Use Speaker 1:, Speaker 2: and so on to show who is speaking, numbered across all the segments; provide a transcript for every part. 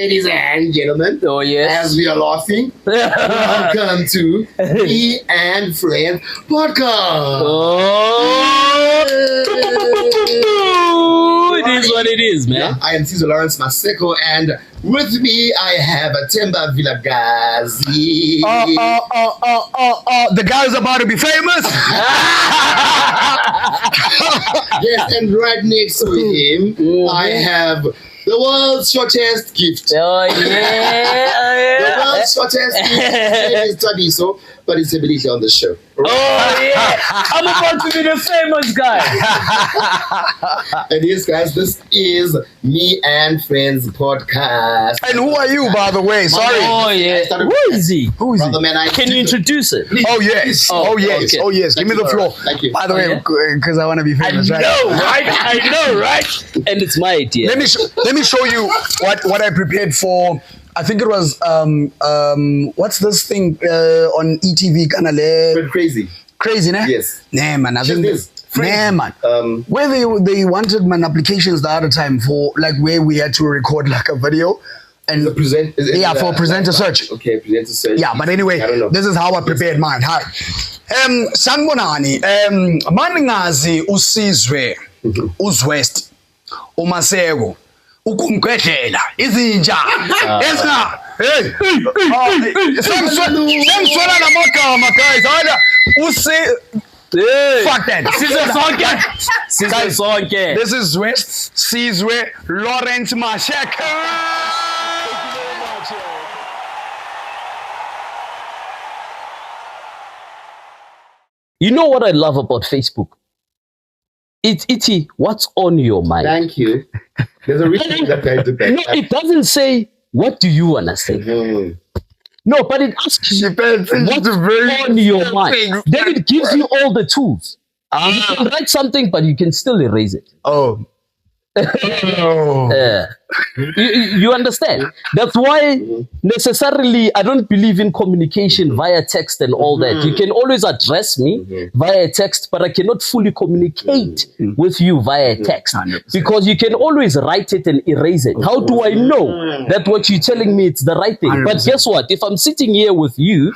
Speaker 1: ladies and gentlemen.
Speaker 2: Oh, yes.
Speaker 1: As we are laughing, welcome to Me and Friends Podcast.
Speaker 2: Oh, it is what it is, man.
Speaker 1: Yeah, I am Sizwe Maseko, and with me I have Themba Vilakazi.
Speaker 3: The guy is about to be famous.
Speaker 1: Yes, and right next to him, I have the world's shortest gift.
Speaker 2: Oh, yeah.
Speaker 1: The world's shortest gift. His name is Thabiso, but it's ability on the show.
Speaker 2: Oh, yeah. I'm about to be the famous guy.
Speaker 1: And yes, guys, this is Me and Friends Podcast.
Speaker 3: And who are you, by the way? Sorry.
Speaker 2: Oh, yeah. Who is he?
Speaker 3: Who is he?
Speaker 1: Brother, man,
Speaker 2: Can you introduce it?
Speaker 3: Oh, yes. Oh, yes.
Speaker 2: okay.
Speaker 3: Oh, yes. Give me the floor.
Speaker 1: Thank you.
Speaker 3: By the way, because I want to be famous,
Speaker 2: I
Speaker 3: right?
Speaker 2: know, right? I know, right? And it's my idea.
Speaker 3: Let me show you what I prepared for. I think it was what's this thing on ETV
Speaker 1: But crazy.
Speaker 3: Crazy, ne?
Speaker 1: Yes.
Speaker 3: Nah, man. I
Speaker 1: Just
Speaker 3: think
Speaker 1: this.
Speaker 3: nah, man. Where they wanted man applications the other time for like where we had to record like a video and
Speaker 1: For
Speaker 3: presenter search.
Speaker 1: Okay, presenter search.
Speaker 3: Yeah, but anyway,
Speaker 1: I don't know.
Speaker 3: this is how I prepared mine. Hi. Sanibonani, maningazi uSizwe, uzwest, uMaseko, ukumgedlela, izinja. Esna. Hey. Sengiswela namagama guys. Hala fuck that.
Speaker 2: Sizwe sonke.
Speaker 3: This is Zwest, Sizwe, Lawrence Maseko.
Speaker 2: You know what I love about Facebook? It's what's on your mind.
Speaker 1: Thank you. There's a reason that guy did that.
Speaker 2: No, it doesn't say, what do you want to say?
Speaker 1: Mhm.
Speaker 2: No, but it asks you what's on your mind. Then it gives you all the tools. You can write something, but you can still erase it.
Speaker 3: Oh.
Speaker 2: You understand? That's why necessarily I don't believe in communication via text and all that. You can always address me via text, but I cannot fully communicate with you via text
Speaker 3: 100%.
Speaker 2: because you can always write it and erase it. How do I know that what you're telling me it's the right thing?
Speaker 3: 100%.
Speaker 2: But guess what? If I'm sitting here with you,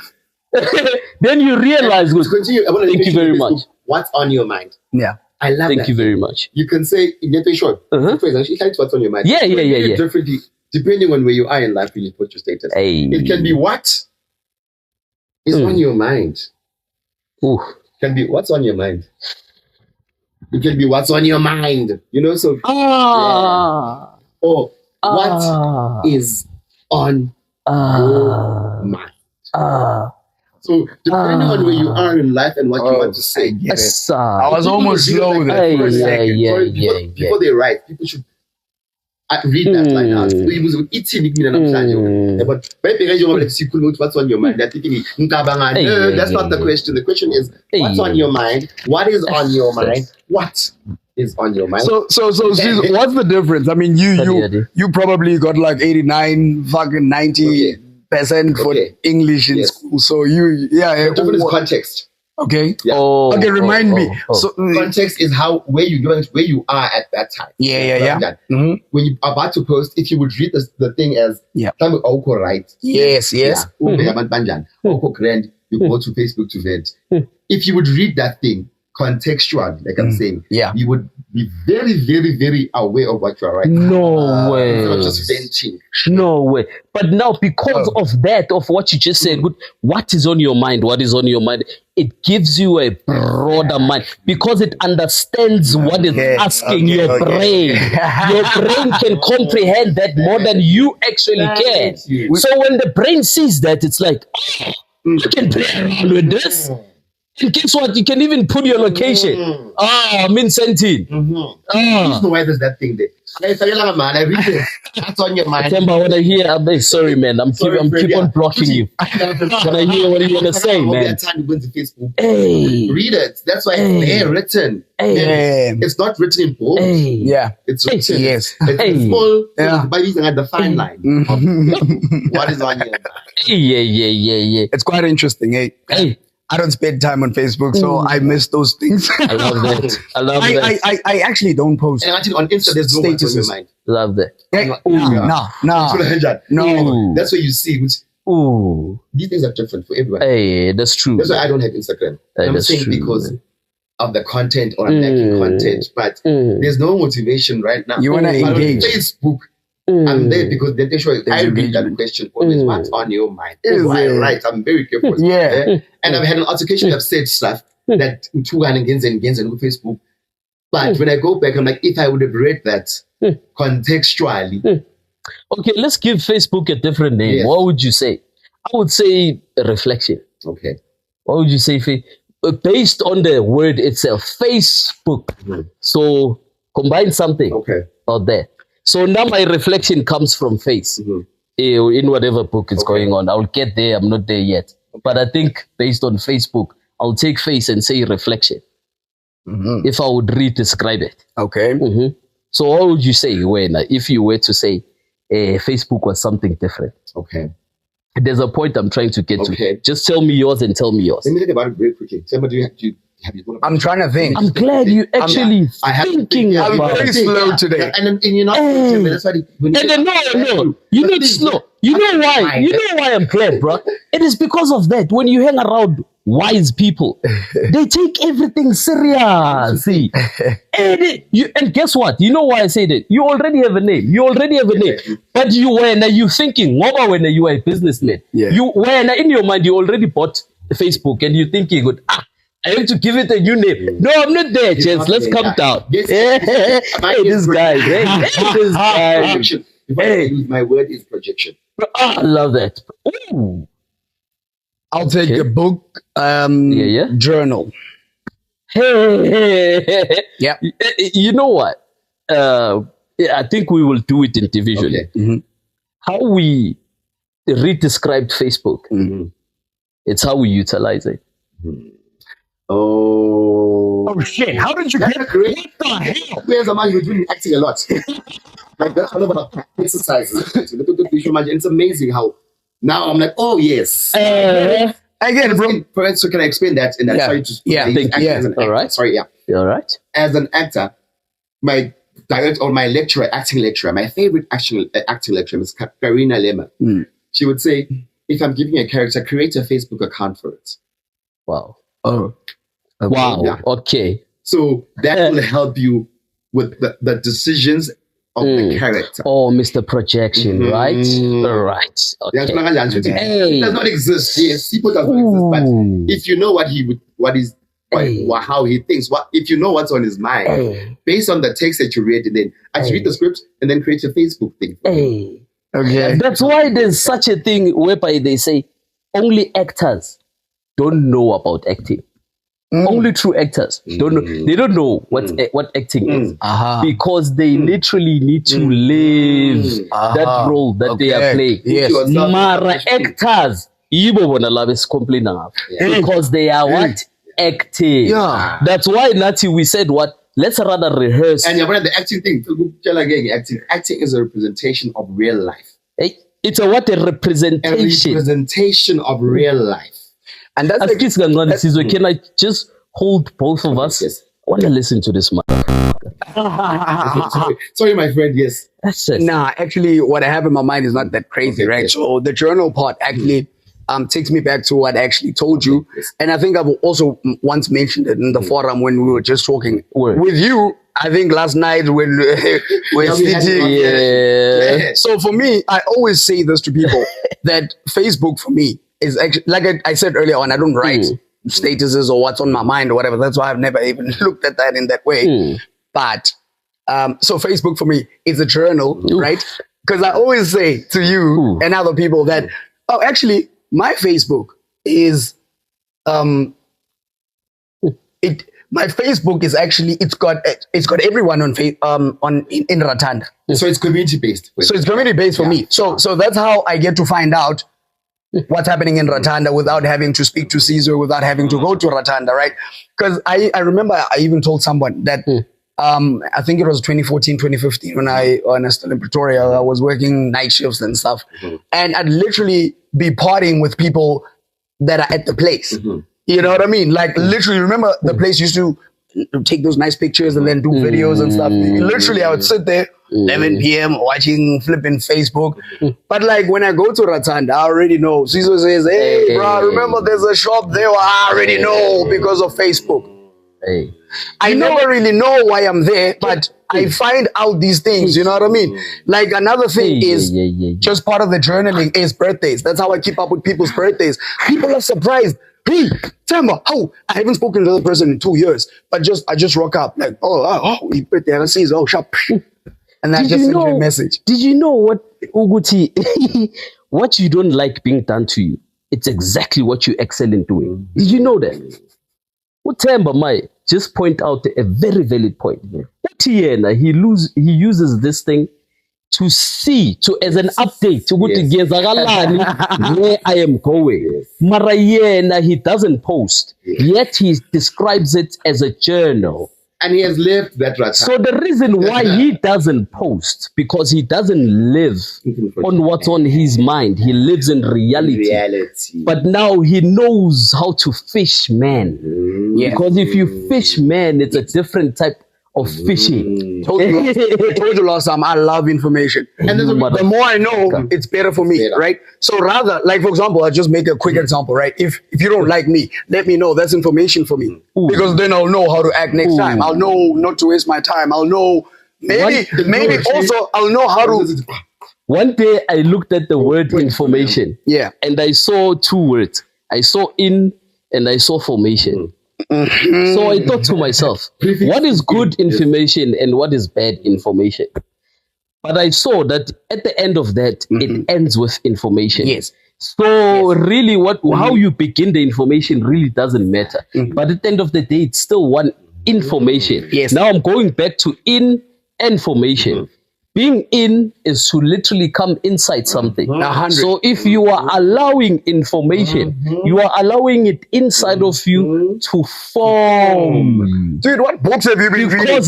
Speaker 2: then you realize.
Speaker 1: To continue, I want to
Speaker 2: Thank you very much.
Speaker 1: What's on your mind?
Speaker 3: Yeah.
Speaker 1: I love
Speaker 2: Thank
Speaker 1: that.
Speaker 2: you very much.
Speaker 1: You can say in your short. For example, what's on your mind.
Speaker 2: Yeah,
Speaker 1: You can
Speaker 2: yeah,
Speaker 1: do it
Speaker 2: yeah.
Speaker 1: Differently, depending on where you are in life when you put your status.
Speaker 2: Hey.
Speaker 1: It can be what is on your mind.
Speaker 2: Ooh.
Speaker 1: Can be what's on your mind. It can be what's on your mind. You know, so or what is on your mind. So depending on where you are in life and what you want to say.
Speaker 2: Yes,
Speaker 3: I was almost slow there for a second.
Speaker 1: Before they write, people should read that line out. So it was eating but what's on your mind? They're thinking, no, that's not the question. The question is, what's on your mind? What is on your mind? What is on your mind?
Speaker 3: So, what's the difference? I mean, you probably got like 89, fucking 90% for English in school. So
Speaker 1: the difference is context.
Speaker 3: Okay.
Speaker 1: Yeah.
Speaker 3: Okay, remind me. So
Speaker 1: Context is where you are at that time.
Speaker 3: Yeah.
Speaker 1: When you're about to post, if you would read the thing as right.
Speaker 3: Yes.
Speaker 1: Grand, you go to Facebook to vent. If you would read that thing contextual, like I'm saying, you would be very, very, very aware of what you are writing.
Speaker 2: No way.
Speaker 1: Not just venting.
Speaker 2: No way. But now, because of that, of what you just said, what is on your mind? What is on your mind? It gives you a broader mind because it understands what is asking your brain. Your brain can comprehend that more than you actually can. So when the brain sees that, it's like, I can play around with this. And guess what? You can even put your location. I'm in Sentin.
Speaker 1: Why does that thing there? I read it. That's on your mind.
Speaker 2: Themba, when I hear, I'm sorry, man. I'm keep on blocking you. When I hear what you want to say, man. Hey.
Speaker 1: Read it. That's why it's there written. It's not written in bold.
Speaker 3: Yeah.
Speaker 1: It's written.
Speaker 3: Yes.
Speaker 1: It's full. By using a defined line. What is on your mind?
Speaker 2: Yeah.
Speaker 3: It's quite interesting, eh?
Speaker 2: Hey.
Speaker 3: I don't spend time on Facebook, so I miss those things.
Speaker 2: I love that. I love that.
Speaker 3: I actually don't post.
Speaker 1: And I think on Insta, there's no one on your mind.
Speaker 2: Love that.
Speaker 3: No.
Speaker 1: That's what you see.
Speaker 2: Ooh.
Speaker 1: These things are different for everyone.
Speaker 2: Hey, that's true.
Speaker 1: That's why I don't have Instagram. I'm
Speaker 2: that's
Speaker 1: saying
Speaker 2: true,
Speaker 1: because of the content or I'm lacking content, but there's no motivation right now.
Speaker 3: You want to engage.
Speaker 1: On Facebook, I'm there because they show I read that question always. What's on your mind? Right. I'm very careful. And I've had an altercation. I've said stuff that two against and on Facebook. But when I go back, I'm like, if I would have read that contextually.
Speaker 2: Okay, let's give Facebook a different name. Yes. What would you say? I would say reflection.
Speaker 1: Okay.
Speaker 2: What would you say? Based on the word itself, Facebook. So combine something out there. So now my reflection comes from face. In whatever book is going on. I'll get there. I'm not there yet. But I think based on Facebook, I'll take face and say reflection. If I would re-describe it.
Speaker 3: Okay.
Speaker 2: So what would you say, Wena, if you were to say Facebook was something different?
Speaker 1: Okay.
Speaker 2: There's a point I'm trying to get to. Just tell me yours and tell me yours.
Speaker 1: Let me think about it very quickly. Themba, have you
Speaker 3: I'm trying to think.
Speaker 2: I'm glad you actually thinking about it.
Speaker 3: I'm very slow today.
Speaker 1: And you're not that's why
Speaker 2: no. You're not slow. You know why? You know why I'm glad, bro? It is because of that. When you hang around wise people, they take everything seriously. And guess what? You know why I say that? You already have a name. But you thinking, when you are a businessman, in your mind, you already bought Facebook and you're thinking, I have to give it a new name. No, I'm not there, Chance. Let's come down. This guy.
Speaker 1: Projection. If I use my word is projection.
Speaker 2: I love that. Ooh.
Speaker 3: I'll take a book, journal.
Speaker 2: Yeah. You know what? I think we will do it individually. How we redescribed Facebook. It's how we utilize it.
Speaker 3: Oh shit! How did you get
Speaker 1: that? What the hell? Where's a man who's doing acting a lot? Like that's all about exercises. It's amazing how now I'm like, oh yes.
Speaker 3: Again, bro.
Speaker 1: So can I explain that? And sorry to
Speaker 2: All right.
Speaker 1: Sorry,
Speaker 2: All right.
Speaker 1: As an actor, my direct or my acting lecturer, my favorite acting lecturer is Karina Lema. She would say, if I'm giving a character, create a Facebook account for it.
Speaker 2: Wow.
Speaker 3: Oh.
Speaker 2: Okay. Wow. Yeah. Okay.
Speaker 1: So that will help you with the decisions of the character.
Speaker 2: Oh, Mr. Projection, right? Right. Okay.
Speaker 1: It does not exist. Yes, people does not exist. But if you know how he thinks, if you know what's on his mind, based on the text that you read, and then actually read the script and then create a Facebook thing.
Speaker 3: Okay.
Speaker 2: That's why there's such a thing whereby they say only actors don't know about acting. Only true actors don't know. They don't know what acting is because they literally need to live that role that they are playing.
Speaker 3: Yes.
Speaker 2: Mara actors, because they are what? Acting.
Speaker 3: Yeah.
Speaker 2: That's why Nati we said what? Let's rather rehearse.
Speaker 1: And the acting thing. Acting is a representation of real life.
Speaker 2: It's a representation.
Speaker 1: A representation of real life.
Speaker 2: And that's Sizwe, can I just hold both of us?
Speaker 1: Yes.
Speaker 2: I want to listen to this, man.
Speaker 1: Sorry, my friend. Yes.
Speaker 2: That's it.
Speaker 3: Nah, actually, what I have in my mind is not that crazy, right? Yes. So the journal part actually takes me back to what I actually told you.
Speaker 1: Yes.
Speaker 3: And I think I've also once mentioned it in the forum when we were just talking with you. I think last night when we're sitting.
Speaker 2: Yeah.
Speaker 3: So for me, I always say this to people that Facebook for me is actually, like I said earlier on, I don't write statuses or what's on my mind or whatever. That's why I've never even looked at that in that way. But so Facebook for me is a journal, right? Because I always say to you and other people that, actually, my Facebook is my Facebook is actually it's got everyone on in Ratanda.
Speaker 1: So it's community based.
Speaker 3: So it's community based for me. So that's how I get to find out what's happening in Ratanda without having to speak to Sizwe, without having to go to Ratanda, right? Because I remember I even told someone that I think it was 2014, 2015 when I was still in Pretoria. I was working night shifts and stuff, and I'd literally be partying with people that are at the place. You know what I mean? Like literally, remember the place used to take those nice pictures and then do videos and stuff. Literally, I would sit there 11 p.m. watching flipping Facebook. But like when I go to Ratanda, I already know. Sizwe says, "Hey, bro, remember there's a shop there." I already know because of Facebook.
Speaker 2: Hey.
Speaker 3: I never really know why I'm there, but I find out these things. You know what I mean? Like another thing is just part of the journaling is birthdays. That's how I keep up with people's birthdays. People are surprised. Hey, Themba, oh, I haven't spoken to the other person in 2 years, but I just rock up like, oh, he birthday, and I see, oh, sharp, and I just send you a message.
Speaker 2: Did you know what, Uguti, what you don't like being done to you? It's exactly what you excel in doing. Did you know that? Themba might just point out a very valid point. He uses this thing to see, as an update, to where I am going. Mara yena, he doesn't post, yet he describes it as a journal.
Speaker 1: And he has lived that right.
Speaker 2: So the reason why he doesn't post, because he doesn't live on what's on his mind. He lives in reality. But now he knows how to fish man. Because if you fish man, it's a different type of fishing.
Speaker 3: I told you last time, I love information. And the more I know, it's better for me, right? So rather, like for example, I'll just make a quick example, right? If you don't like me, let me know. That's information for me. Because then I'll know how to act next time. I'll know not to waste my time. I'll know, maybe also I'll know how to...
Speaker 2: One day I looked at the word information. Yeah. And I saw two words. I saw in and I saw formation. So I thought to myself, what is good information and what is bad information? But I saw that at the end of that, it ends with information.
Speaker 3: Yes.
Speaker 2: So really how you begin the information really doesn't matter. But at the end of the day, it's still one information.
Speaker 3: Yes.
Speaker 2: Now I'm going back to in information. Being in is to literally come inside something. So if you are allowing information, you are allowing it inside of you to form.
Speaker 3: Dude, what books have you been reading?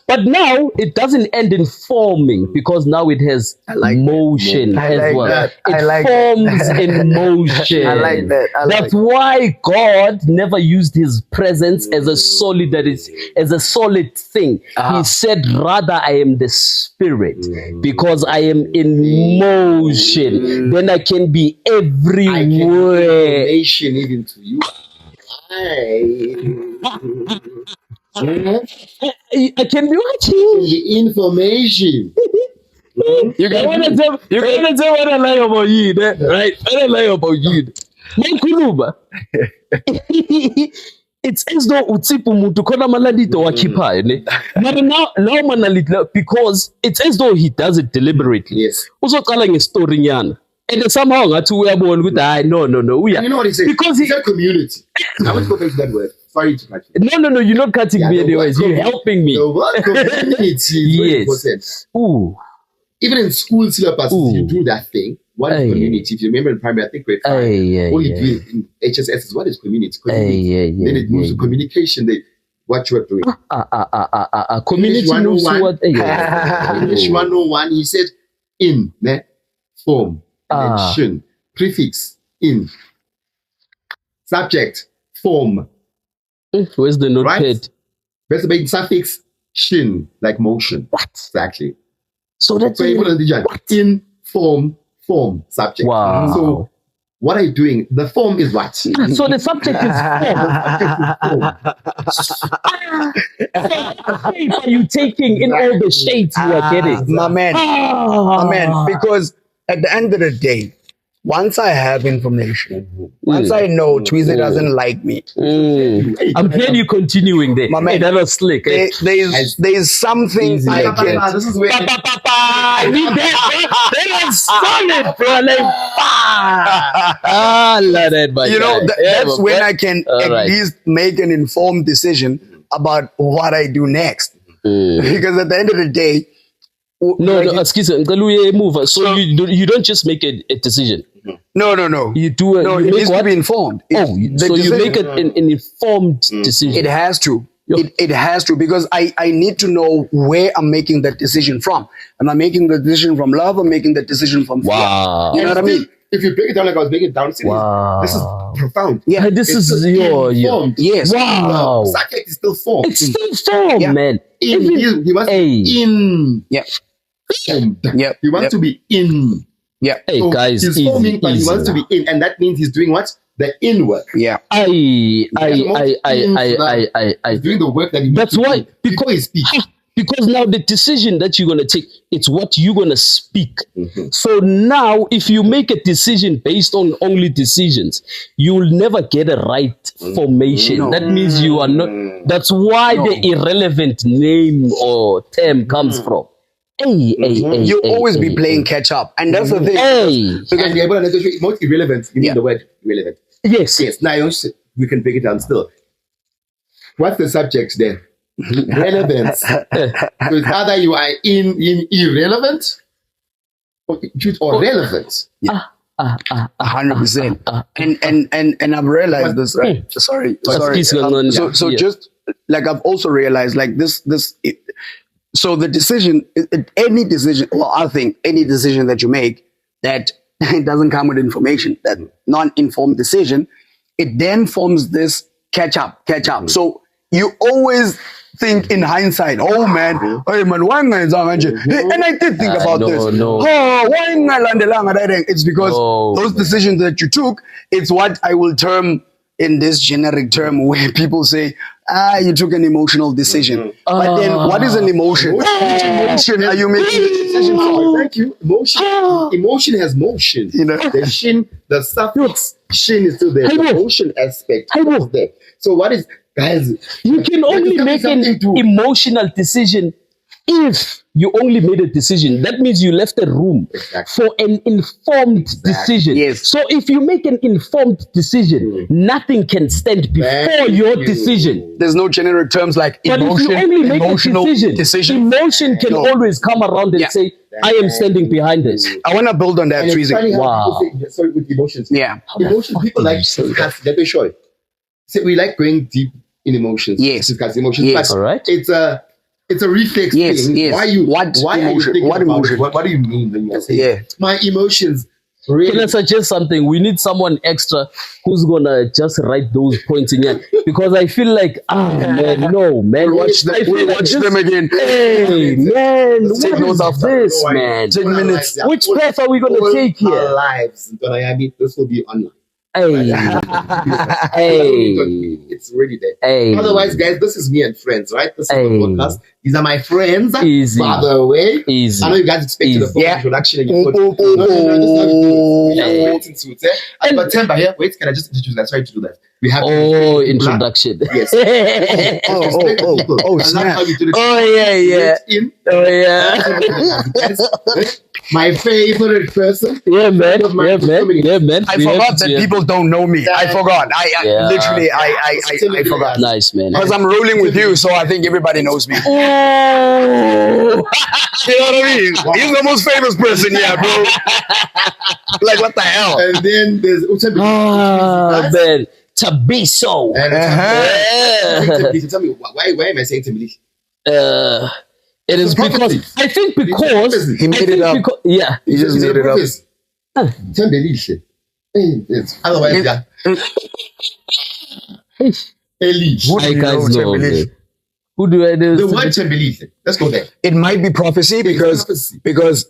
Speaker 2: But now it doesn't end in forming, because now it has motion as well. It forms in motion.
Speaker 3: I like that.
Speaker 2: That's why God never used his presence as a solid thing. He said, rather, I am the spirit, because I am in motion. Then I can be everywhere. I can
Speaker 1: information even to you.
Speaker 2: I can be watching
Speaker 1: information.
Speaker 2: You're gonna tell what I like about you, right? What I like about you. It's as though utsipu mutu kona malalito wakipa ne. Now manalito, because it's as though he does it deliberately.
Speaker 1: Yes.
Speaker 2: Also telling a story nyana. And then somehow we are born with no.
Speaker 1: And you know what he said? Because he's a community. I want to go back to that word. Sorry to cut you.
Speaker 2: No, you're not cutting me anyways. You're helping me.
Speaker 1: The word community is very important.
Speaker 2: Ooh.
Speaker 1: Even in school syllabus, you do that thing. What is community? If you remember in primary, I think grade 5, all you do in HSS is what is community? Then it moves to communication. What you are doing.
Speaker 2: Community
Speaker 1: English 101. English 101. He said in, form, mention, prefix, in, subject, form.
Speaker 2: Where's the notepad?
Speaker 1: Right? Best by suffix, shin, like motion.
Speaker 2: What?
Speaker 1: Exactly.
Speaker 2: So that's
Speaker 1: in, form, subject.
Speaker 2: Wow.
Speaker 1: So what are you doing? The form is what?
Speaker 2: So the subject is form. What shape are you taking in all the shades you are getting?
Speaker 3: My man. Because at the end of the day, once I have information, once I know Tweezy doesn't like me.
Speaker 2: I'm glad you're continuing there.
Speaker 3: My man,
Speaker 2: that was slick.
Speaker 3: There's something I can.
Speaker 1: This is where
Speaker 2: I need that was solid, bro. Love that,
Speaker 3: you know, that's when I can at least make an informed decision about what I do next. Because at the end of the day,
Speaker 2: excuse me, move. So you don't just make a decision.
Speaker 3: No.
Speaker 2: You do it.
Speaker 3: It needs to be informed.
Speaker 2: So you make it an informed decision.
Speaker 3: It has to. It has to, because I need to know where I'm making that decision from. Am I making the decision from love or making the decision from fear?
Speaker 2: Wow.
Speaker 3: You know what I mean?
Speaker 1: if you break it down like I was breaking it down,
Speaker 2: Wow.
Speaker 1: this is profound.
Speaker 3: Yeah.
Speaker 2: This
Speaker 1: It's
Speaker 2: is
Speaker 1: still
Speaker 2: your
Speaker 1: informed.
Speaker 3: Yes.
Speaker 2: wow.
Speaker 1: Subject is still formed.
Speaker 2: It's still form,
Speaker 3: Yeah.
Speaker 2: man.
Speaker 1: He wants to be in.
Speaker 3: Yeah.
Speaker 1: Formed.
Speaker 3: Yep.
Speaker 1: He wants to be in.
Speaker 3: Yeah.
Speaker 2: Hey
Speaker 1: So
Speaker 2: guys,
Speaker 1: he's
Speaker 2: easy,
Speaker 1: forming, but he
Speaker 2: easy
Speaker 1: wants to
Speaker 2: now.
Speaker 1: be in, and that means he's doing what? The in work.
Speaker 3: Yeah.
Speaker 2: I
Speaker 1: He's doing the work that he needs
Speaker 2: That's
Speaker 1: to
Speaker 2: why,
Speaker 1: do before he speaks.
Speaker 2: because now the decision that you're gonna take, it's what you're gonna speak. So now, if you make a decision based on only decisions, you'll never get a right formation.
Speaker 3: No.
Speaker 2: That means you are not. That's why the irrelevant name or term comes from. Hey,
Speaker 3: You'll always be playing catch up, and that's the thing.
Speaker 2: Hey,
Speaker 1: And the able to most irrelevant, you
Speaker 3: Yeah.
Speaker 1: mean the word irrelevant.
Speaker 2: yes.
Speaker 1: Yes, now we can break it down still. What's the subject there? Relevance. So it's either you are in irrelevant or relevant.
Speaker 3: 100%. And I've realized this. Right? Sorry.
Speaker 2: Please go on.
Speaker 3: So
Speaker 2: Yeah.
Speaker 3: just like I've also realized, like so the decision, any decision, well, I think any decision that you make that it doesn't come with information, that non-informed decision, it then forms this catch up. So you always think in hindsight, oh man, hey man, why am I and I did think about this.
Speaker 2: no.
Speaker 3: Oh, why am I landelanga that thing? It's because
Speaker 2: No.
Speaker 3: those decisions that you took, it's what I will term in this generic term where people say, you took an emotional decision. But then what is an emotion? Which emotion are you making the decision for?
Speaker 1: Thank you. Emotion has motion.
Speaker 3: You know?
Speaker 1: The shin, the suffix shin is still there.
Speaker 2: Hey,
Speaker 1: The
Speaker 2: bro.
Speaker 1: motion aspect
Speaker 2: Hey, bro.
Speaker 1: is there. So what is, guys?
Speaker 2: You can only
Speaker 1: tell me
Speaker 2: make an
Speaker 1: something to-
Speaker 2: emotional decision if you only made a decision. That means you left a room
Speaker 1: Exactly.
Speaker 2: for an informed decision.
Speaker 3: Yes.
Speaker 2: So if you make an informed decision, nothing can stand before
Speaker 1: Thank
Speaker 2: your
Speaker 1: you.
Speaker 2: decision.
Speaker 3: There's no generic terms like
Speaker 2: But
Speaker 3: emotion,
Speaker 2: if you only make a
Speaker 3: emotional
Speaker 2: decision, emotion can
Speaker 3: No.
Speaker 2: always come around and
Speaker 3: Yeah.
Speaker 2: say, I am standing behind this.
Speaker 3: I want to build on that,
Speaker 1: And it's funny
Speaker 3: Sizwe.
Speaker 1: how
Speaker 2: Wow.
Speaker 1: people say, sorry, with emotions.
Speaker 3: Yeah.
Speaker 1: Emotions, people like to discuss, let me show you. So we like going deep in emotions.
Speaker 3: Yes.
Speaker 1: Discuss emotions.
Speaker 3: Yes.
Speaker 1: But
Speaker 2: Alright.
Speaker 1: it's a reflex
Speaker 3: Yes,
Speaker 1: thing.
Speaker 3: yes.
Speaker 1: Why
Speaker 3: What
Speaker 1: are you
Speaker 3: emotion?
Speaker 1: thinking
Speaker 3: What
Speaker 1: about
Speaker 3: emotion?
Speaker 1: it? What do you mean when you say
Speaker 3: Yeah.
Speaker 1: my emotions? Really?
Speaker 2: Can I suggest something? We need someone extra who's gonna just write those points in here, because I feel like, man, no, man.
Speaker 3: Watch them,
Speaker 2: I feel
Speaker 3: we'll
Speaker 2: like
Speaker 3: watch
Speaker 2: this-
Speaker 3: them again.
Speaker 2: Hey, man,
Speaker 1: Let's take
Speaker 2: what
Speaker 1: notes
Speaker 2: is
Speaker 1: after.
Speaker 2: this,
Speaker 1: No,
Speaker 2: man?
Speaker 3: 10 minutes.
Speaker 2: Which path are we gonna
Speaker 1: All
Speaker 2: take here?
Speaker 1: Our lives. This will be online.
Speaker 2: Hey, hey,
Speaker 1: It's already there.
Speaker 2: hey.
Speaker 1: Otherwise, guys, this is me and friends, right? This is
Speaker 2: Hey.
Speaker 1: the podcast. These are my friends.
Speaker 2: Easy.
Speaker 1: By the way,
Speaker 2: Easy.
Speaker 1: I know you guys expected a
Speaker 2: Easy.
Speaker 1: full
Speaker 3: Yeah.
Speaker 1: introduction and you put,
Speaker 3: Oh,
Speaker 1: no, this is how we do it. We have
Speaker 2: Hey.
Speaker 1: waiting suits, But Themba here, wait, can I just introduce that? Sorry to do that. We have
Speaker 2: Oh, introduction.
Speaker 1: Yes.
Speaker 3: Oh,
Speaker 1: I love
Speaker 3: snap.
Speaker 1: how you did it.
Speaker 2: Oh, yeah, yeah.
Speaker 1: In.
Speaker 2: Oh, yeah.
Speaker 1: My favorite person.
Speaker 2: Yeah, man.
Speaker 1: Of my
Speaker 2: Yeah, man.
Speaker 1: family.
Speaker 2: Yeah, man.
Speaker 3: I
Speaker 2: We have
Speaker 3: forgot
Speaker 2: to-
Speaker 3: that people don't know me. I forgot. I
Speaker 2: Yeah.
Speaker 3: literally, I forgot.
Speaker 2: Nice, man.
Speaker 3: Because I'm rolling with you, so I think everybody knows me.
Speaker 2: Oh.
Speaker 3: You know what I mean? He's the most famous person here, bro. Like, what the hell?
Speaker 1: And then there's
Speaker 2: Ah, man. Thabiso.
Speaker 1: And
Speaker 2: Yeah.
Speaker 1: tell me why am I saying Thabiso?
Speaker 2: It is because I think because
Speaker 3: He made it up.
Speaker 2: Yeah.
Speaker 3: He just made it up.
Speaker 1: Tembelihle. Otherwise, yeah. Elihle.
Speaker 3: Who do
Speaker 2: I
Speaker 3: you know,
Speaker 2: guys know.
Speaker 3: Tembelihle?
Speaker 2: Man. Who do I know?
Speaker 1: The word Tembelihle. Let's go there.
Speaker 3: It might be prophecy
Speaker 1: prophecy.
Speaker 3: because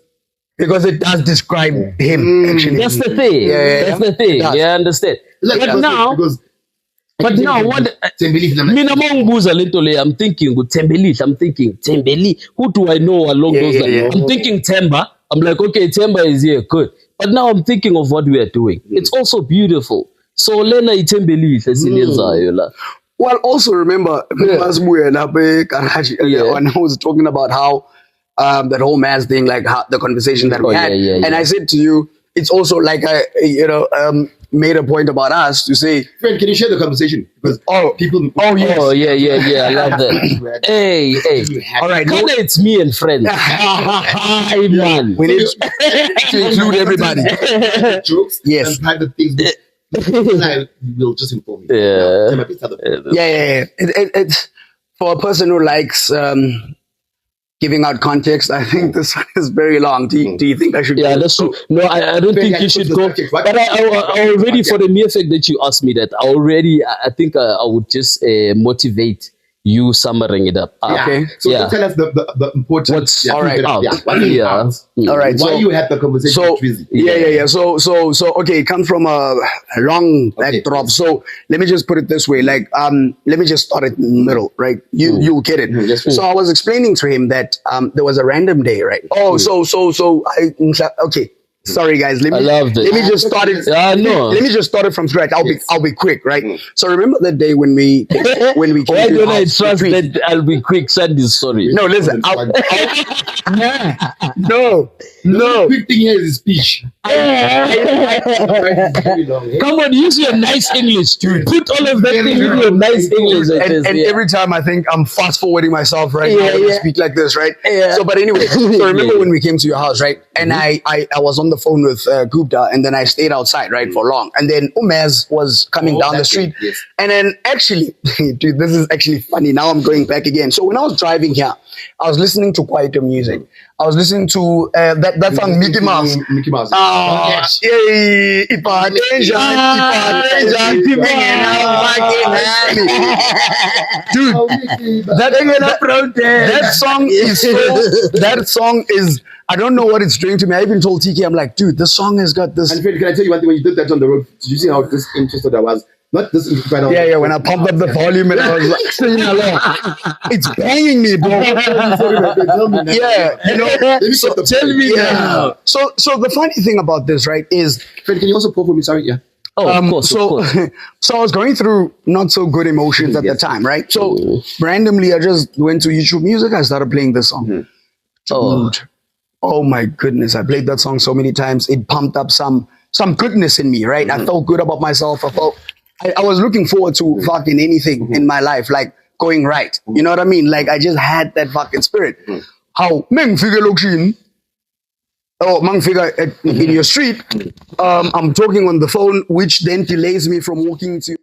Speaker 3: it does describe him, actually.
Speaker 2: That's the thing.
Speaker 3: Yeah.
Speaker 2: That's the thing.
Speaker 3: It does.
Speaker 2: Yeah, I understand. But now what?
Speaker 1: Tembelihle.
Speaker 2: Mina monguza lento le, I'm thinking with Thembelihle. I'm thinking Thembeli. Who do I know along
Speaker 3: Yeah,
Speaker 2: those
Speaker 3: yeah,
Speaker 2: lines?
Speaker 3: yeah.
Speaker 2: I'm thinking Themba. I'm like, okay, Themba is here, good. But now I'm thinking of what we are doing. It's also beautiful. So lena iThembelihle siniyenzayo la.
Speaker 3: Well, also remember, Mazbuya Nabe Karachi, when I was talking about how that whole mass thing, like how, the conversation that we had, and I said to you, it's also like I, made a point about us to say,
Speaker 1: Friend, can you share the conversation? Because people.
Speaker 3: yes.
Speaker 2: Oh yeah, I love that. hey.
Speaker 3: All right, no,
Speaker 2: Kinda it's me and friends. Hi man.
Speaker 3: we need to include everybody.
Speaker 1: Jokes.
Speaker 3: Yes.
Speaker 1: And private things. I will just inform you.
Speaker 2: Yeah.
Speaker 1: Tell my people.
Speaker 3: Yeah. It's for a person who likes giving out context. I think this one is very long. Do you think I should?
Speaker 2: Yeah,
Speaker 3: go?
Speaker 2: that's true. No, I don't think you should go. But I already, for the mere fact that you asked me that, I think I would just motivate you summarizing it up.
Speaker 3: Okay.
Speaker 1: So tell us the importance.
Speaker 3: All right.
Speaker 1: All
Speaker 3: right.
Speaker 1: Why you had the conversation with Twizy?
Speaker 3: Yeah. So okay, it comes from a long backdrop. So let me just put it this way. Like, let me just start it in the middle, right? You get it. So I was explaining to him that there was a random day, right? Oh, okay. Sorry guys, let me just start it. Let me just start it from scratch. I'll be quick, right? So remember that day when we
Speaker 2: why don't I trust that I'll be quick? Send this story.
Speaker 3: No, listen. No.
Speaker 1: Quick thing here is speech.
Speaker 2: Come on, use your nice English, dude. Put all of that thing in your nice English.
Speaker 3: And every time I think I'm fast forwarding myself, right? Now when I speak like this, right?
Speaker 2: Yeah.
Speaker 3: So, but anyway, so remember when we came to your house, right? And I was on the phone with Gupta, and then I stayed outside, right, for long. And then Umaz was coming down the street.
Speaker 1: Yes.
Speaker 3: And then actually, dude, this is actually funny. Now I'm going back again. So when I was driving here, I was listening to quieter music. I was listening to that song, Mickey Mouse.
Speaker 1: Mickey Mouse.
Speaker 3: Dude, that song is, I don't know what it's doing to me. I even told TK, I'm like, dude, this song has got this.
Speaker 1: And Fred, can I tell you one thing? When you did that on the road, did you see how disinterested I was? Not this.
Speaker 3: Yeah. When I pumped up the volume and I was like singing along, it's banging me, bro. So tell me now. So the funny thing about this, right, is
Speaker 1: Fred, can you also pour for me? Sorry, yeah.
Speaker 2: Of course.
Speaker 3: So I was going through not so good emotions at the time, right? So randomly, I just went to YouTube Music. I started playing this song. Oh my goodness! I played that song so many times. It pumped up some goodness in me, right? I felt good about myself. I was looking forward to fucking anything in my life, like going right. You know what I mean? Like I just had that fucking spirit. How Meng figure lokshin. Oh, Mang figure in your street. I'm talking on the phone, which then delays me from walking to.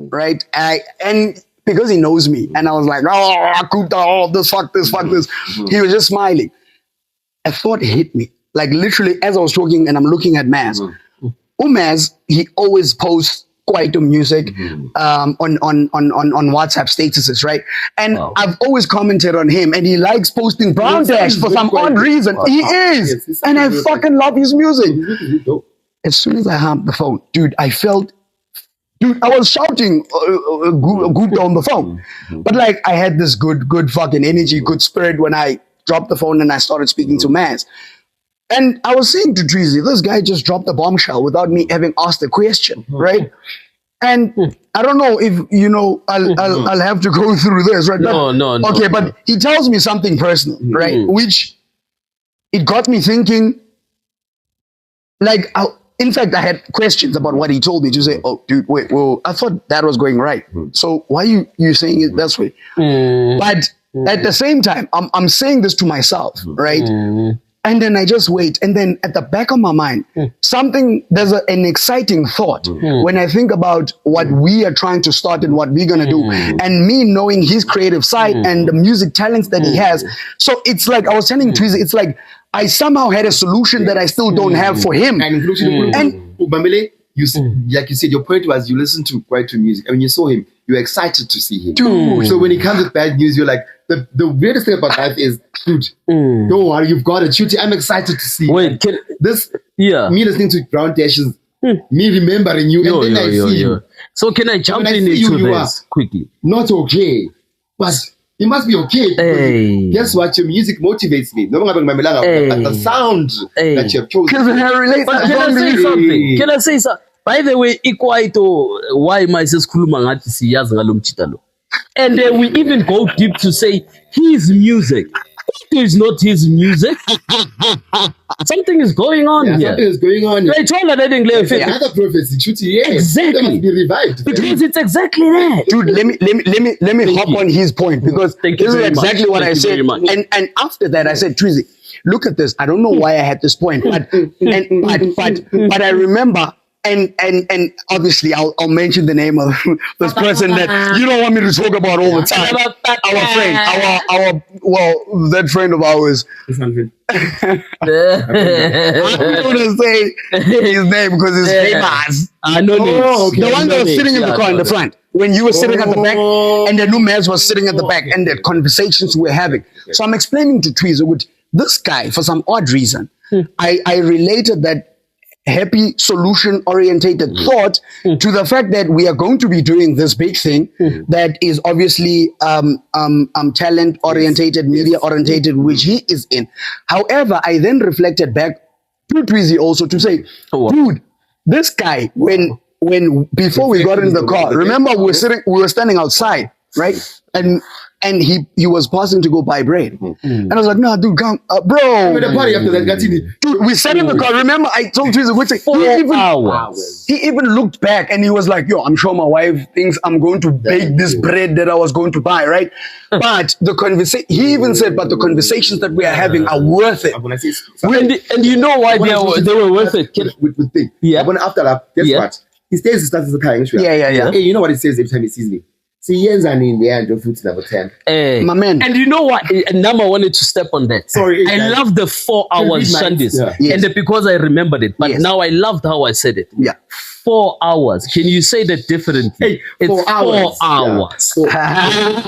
Speaker 3: Right, and because he knows me, and I was like, this, fuck this. He was just smiling. A thought hit me, like literally as I was talking, and I'm looking at Maz. Umaz, he always posts quieter music on WhatsApp statuses, right? And I've always commented on him, and he likes posting Brown Dash for some odd reason. He is, and I fucking love his music. As soon as I hung up the phone, dude, I was shouting Gupta on the phone. But like I had this good fucking energy, good spirit when I dropped the phone and I started speaking to Maz. And I was saying to Twizy, this guy just dropped a bombshell without me having asked a question, right? And I don't know if, I'll have to go through this, right?
Speaker 2: No.
Speaker 3: Okay, but he tells me something personal, right? Which it got me thinking, like, in fact, I had questions about what he told me to say, oh, dude, wait, well, I thought that was going right. So why you saying it that way? But at the same time, I'm saying this to myself, right? And then I just wait. And then at the back of my mind, there's an exciting thought when I think about what we are trying to start and what we're going to do. And me knowing his creative side and the music talents that he has. So it's like, I was telling Twizy, it's like, I somehow had a solution that I still don't have for him.
Speaker 1: And Bambele, like you said, your point was you listened to quieter music. And when you saw him, you were excited to see him. So when it comes with bad news, you're like, the weirdest thing about life is, dude, don't worry, you've got it. I'm excited to see
Speaker 2: me listening
Speaker 1: to Brown Dashes, me remembering you, and then I see you.
Speaker 2: So can I jump in into this quickly?
Speaker 1: Not okay, but it must be okay. Guess what? Your music motivates me. No longer the sound that you have chosen.
Speaker 2: Can I say something? Can I say something? By the way, Ikwaito, why am I saying Kulumangati Siyaz Ngalum Chitalo? And we even go deep to say his music It's not his music. Something is going on here.
Speaker 1: Something is going on here.
Speaker 2: They told her that in
Speaker 1: There's another prophecy, yes.
Speaker 2: Exactly.
Speaker 1: They must be revived.
Speaker 2: Because it's exactly that.
Speaker 3: Dude, let me hop on his point, because
Speaker 2: Thank you
Speaker 3: this is
Speaker 2: very
Speaker 3: exactly
Speaker 2: much.
Speaker 3: what
Speaker 2: Thank
Speaker 3: I
Speaker 2: you
Speaker 3: said.
Speaker 2: very much.
Speaker 3: And after that, I said, Trizy, look at this. I don't know why I had this point, but I remember. And obviously I'll mention the name of this person that you don't want me to talk about all the time. Our friend, that friend of ours. I'm gonna say his name because it's famous.
Speaker 2: I know
Speaker 3: The one that was sitting in the car in the front. When you were sitting at the back and the new Maz was sitting at the back, and the conversations we were having. So I'm explaining to Tweezer with this guy, for some odd reason, I related that happy solution orientated thought to the fact that we are going to be doing this big thing that is obviously talent orientated, media orientated, which he is in. However, I then reflected back to Tweezy also to say, dude, this guy, when before we got in the car, remember we were standing outside, right? And he was pausing to go buy bread. And I was like, no, dude, come, bro.
Speaker 1: The party after that,
Speaker 3: Dude, we sat in the car. Remember, I told you, he even looked back and he was like, yo, I'm sure my wife thinks I'm going to bake this bread that I was going to buy, right? But the conversation, he even said, but the conversations that we are having are worth it.
Speaker 2: And you know why they were worth it?
Speaker 1: With thing.
Speaker 2: Yeah.
Speaker 1: But after that, guess what? He stays his status as a car.
Speaker 3: Yeah.
Speaker 1: Hey, you know what he says every time he sees me? See, in the end of food number 10.
Speaker 3: My man.
Speaker 2: And you know what? Nama wanted to step on that.
Speaker 1: Sorry.
Speaker 2: I love the 4 hours Shandis.
Speaker 3: Yes.
Speaker 2: And because I remembered it. But now I loved how I said it.
Speaker 3: Yeah.
Speaker 2: 4 hours. Can you say that differently?
Speaker 1: Hey,
Speaker 2: it's
Speaker 1: 4 hours.
Speaker 2: 4 hours.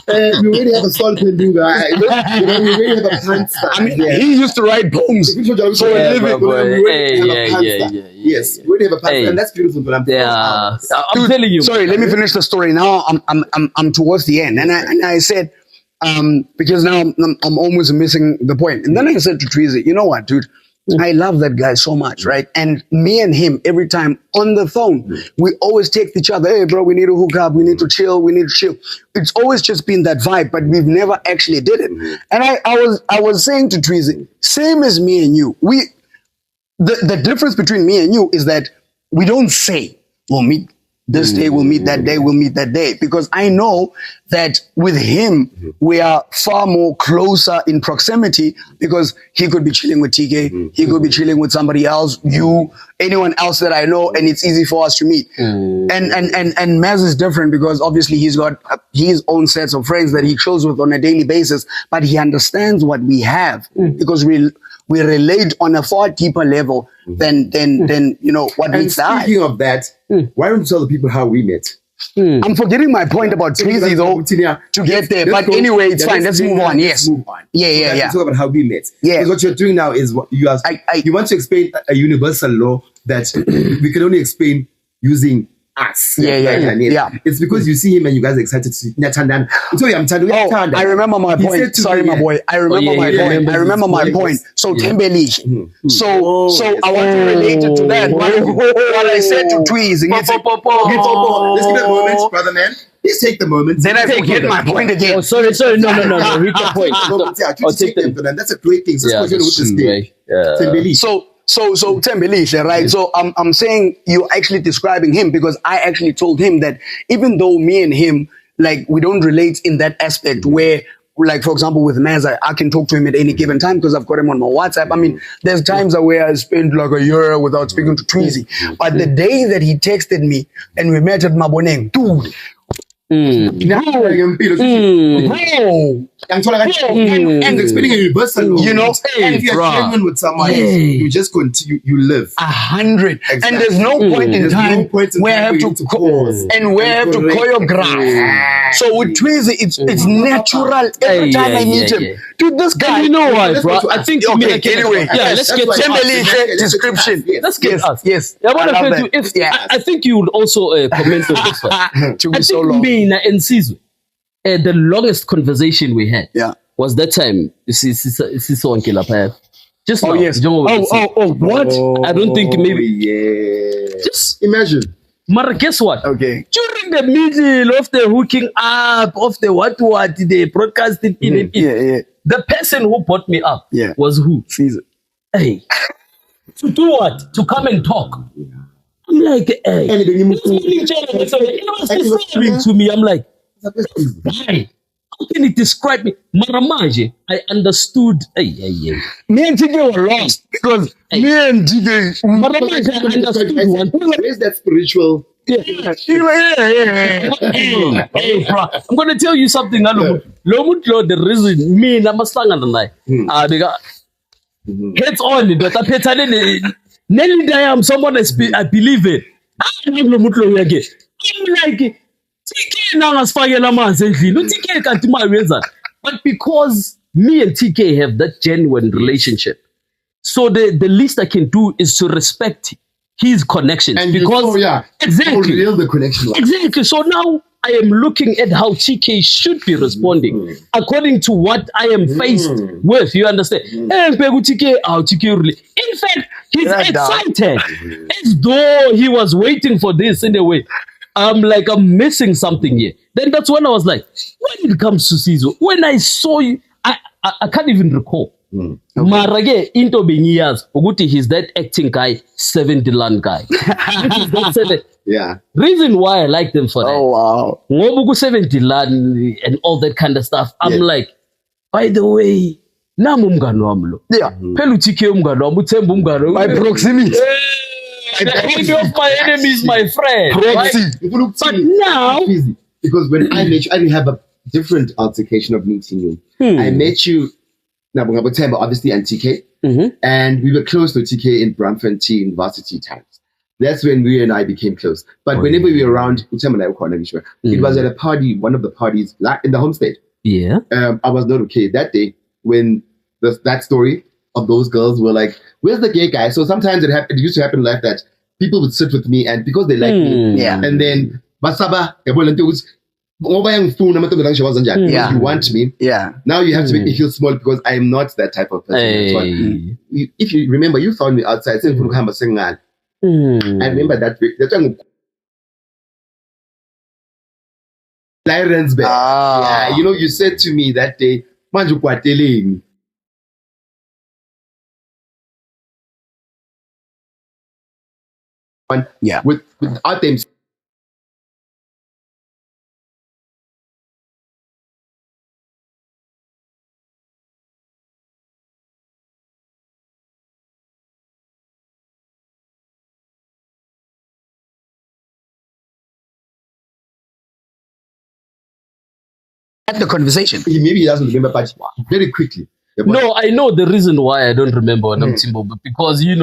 Speaker 1: We really have a salt and do guy. We really have a pantster.
Speaker 3: I mean, he used to write poems.
Speaker 1: Yes, we really have a pantster, and that's beautiful. But I'm
Speaker 2: telling you.
Speaker 3: Sorry, let me finish the story. Now I'm towards the end, and I said, because now I'm almost missing the point. And then I said to Treasy, you know what, dude? I love that guy so much, right? And me and him, every time on the phone, we always text each other, hey, bro, we need to hook up, we need to chill. It's always just been that vibe, but we've never actually did it. And I was saying to Treasy, same as me and you. The difference between me and you is that we don't say, we'll meet this day, we'll meet that day, we'll meet that day. Because I know that with him, we are far more closer in proximity, because he could be chilling with TK, he could be chilling with somebody else, you, anyone else that I know, and it's easy for us to meet. And Maz is different because obviously he's got his own sets of friends that he chills with on a daily basis, but he understands what we have because we relate on a far deeper level than you know what meets the eye.
Speaker 1: Speaking of that, why don't you tell the people how we met?
Speaker 3: I'm forgetting my point about Treasy though to get there. But anyway, it's fine. Let's move on. Yes. Yeah.
Speaker 1: Let's talk about how we met.
Speaker 3: Yeah.
Speaker 1: Because what you're doing now is you want to explain a universal law that we can only explain using us.
Speaker 3: Yeah.
Speaker 1: It's because you see him and you guys are excited to see Nyatandana.
Speaker 3: I remember my point. Sorry, my boy. I remember my point. I remember my point. So Thembeli. So I want to relate it to that. What I said to Tweez.
Speaker 1: Let's give a moment, brother man. Please take the moment.
Speaker 3: Then I forget my point again.
Speaker 2: Oh, sorry. No. Read the point.
Speaker 1: That's a great thing.
Speaker 3: So Thembelihle, right? So I'm saying you're actually describing him, because I actually told him that even though me and him, like, we don't relate in that aspect where, like, for example, with Maz, I can talk to him at any given time because I've got him on my WhatsApp. I mean, there's times where I spent like a year without speaking to Tweezy. But the day that he texted me and we met at Maboneng, dude,
Speaker 1: and explaining a universal law,
Speaker 3: you know,
Speaker 1: and if you're genuine with someone, you just continue, you live
Speaker 3: 100. Exactly. And there's no point in time where I have to pause and where I have to choreograph. So with Tweezy, it's natural every time I meet him. Dude, this guy,
Speaker 2: you know what, bro? I think
Speaker 3: anyway,
Speaker 2: let's get
Speaker 3: Thembelihle description.
Speaker 2: Let's get us.
Speaker 3: Yes.
Speaker 2: I think you would also comment on this one.
Speaker 3: To be so long.
Speaker 2: And Sizwe, the longest conversation we had was that time. Just now.
Speaker 3: Yes. What?
Speaker 2: I don't think maybe.
Speaker 1: Yeah.
Speaker 2: Just
Speaker 1: imagine.
Speaker 2: Mara, guess what?
Speaker 3: Okay.
Speaker 2: During the middle of the hooking up, of the what, they broadcasted in.
Speaker 3: Yeah.
Speaker 2: The person who brought me up was who?
Speaker 3: Sizwe.
Speaker 2: Hey. To do what? To come and talk. I'm like, hey. He was describing to me. I'm like, why? How can it describe me? Maramaje, I understood. Hey.
Speaker 3: Me and TK were lost because me and TK.
Speaker 2: Maramaje, I understood one.
Speaker 1: Where's that spiritual?
Speaker 2: Hey, bro. I'm going to tell you something. The reason me and I'm a slang and I heads on it. Nelly I am someone I believe it. I'm like, TK now as far as TK can't do my reason. But because me and TK have that genuine relationship, so the least I can do is to respect his connections. And because exactly
Speaker 1: the connection.
Speaker 2: Exactly. So now I am looking at how TK should be responding according to what I am faced with. You understand? In fact, he's excited as though he was waiting for this in a way. I'm like, I'm missing something here. Then that's when I was like, when it comes to Sizwe, when I saw you, I can't even recall. Marage into years, he's that acting guy, 70 land guy. Reason why I like them for that.
Speaker 3: Oh wow.
Speaker 2: Ngobuku 70 land and all that kind of stuff. I'm like, by the way, namu mngani wami lo. Phela uTK umngani wami, uThemba umngani wami.
Speaker 3: My proximity.
Speaker 2: The enemy of my enemy is my friend.
Speaker 1: Right? But now, because when I met you, I didn't have a different altercation of meeting you. I met you. Themba, obviously, and TK. And we were close to TK in Braamfontein varsity times. That's when we and I became close. But whenever we were around, it was at a party, one of the parties in the homestead.
Speaker 2: Yeah.
Speaker 1: I was not okay that day when that story of those girls were like, where's the gay guy? So sometimes it used to happen like that. People would sit with me, and because they like me, and then Basaba, you want me. Now you have to make me feel small because I'm not that type of person. If you remember, you found me outside. I remember that. Yeah, you said to me that day, without them.
Speaker 3: The conversation.
Speaker 1: Maybe he doesn't remember, but very quickly.
Speaker 2: No, I know the reason why I don't remember Timbo, but because you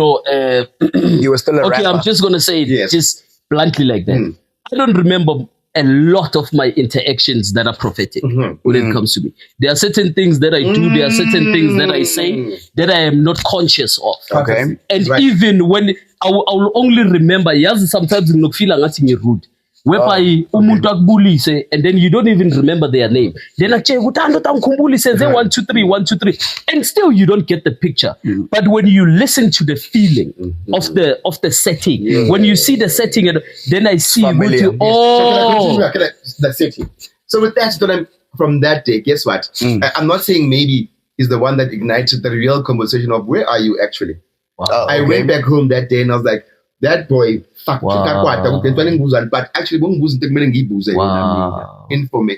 Speaker 3: were still a rapper.
Speaker 2: I'm just gonna say it just bluntly like that. I don't remember a lot of my interactions that are prophetic when it comes to me. There are certain things that I do, there are certain things that I say that I am not conscious of.
Speaker 3: Okay.
Speaker 2: And even when I will only remember, sometimes I'm not feeling rude. Whereby umuntu akubulise and then you don't even remember their name. Then actually utando tamkumbulise say 1 2 3 1 2 3 and still you don't get the picture. But when you listen to the feeling of the setting, when you see the setting, and then I see
Speaker 1: the setting. So with that, from that day, guess what? I'm not saying maybe is the one that ignited the real conversation of where are you actually. I went back home that day and I was like, that boy, fuck, but actually,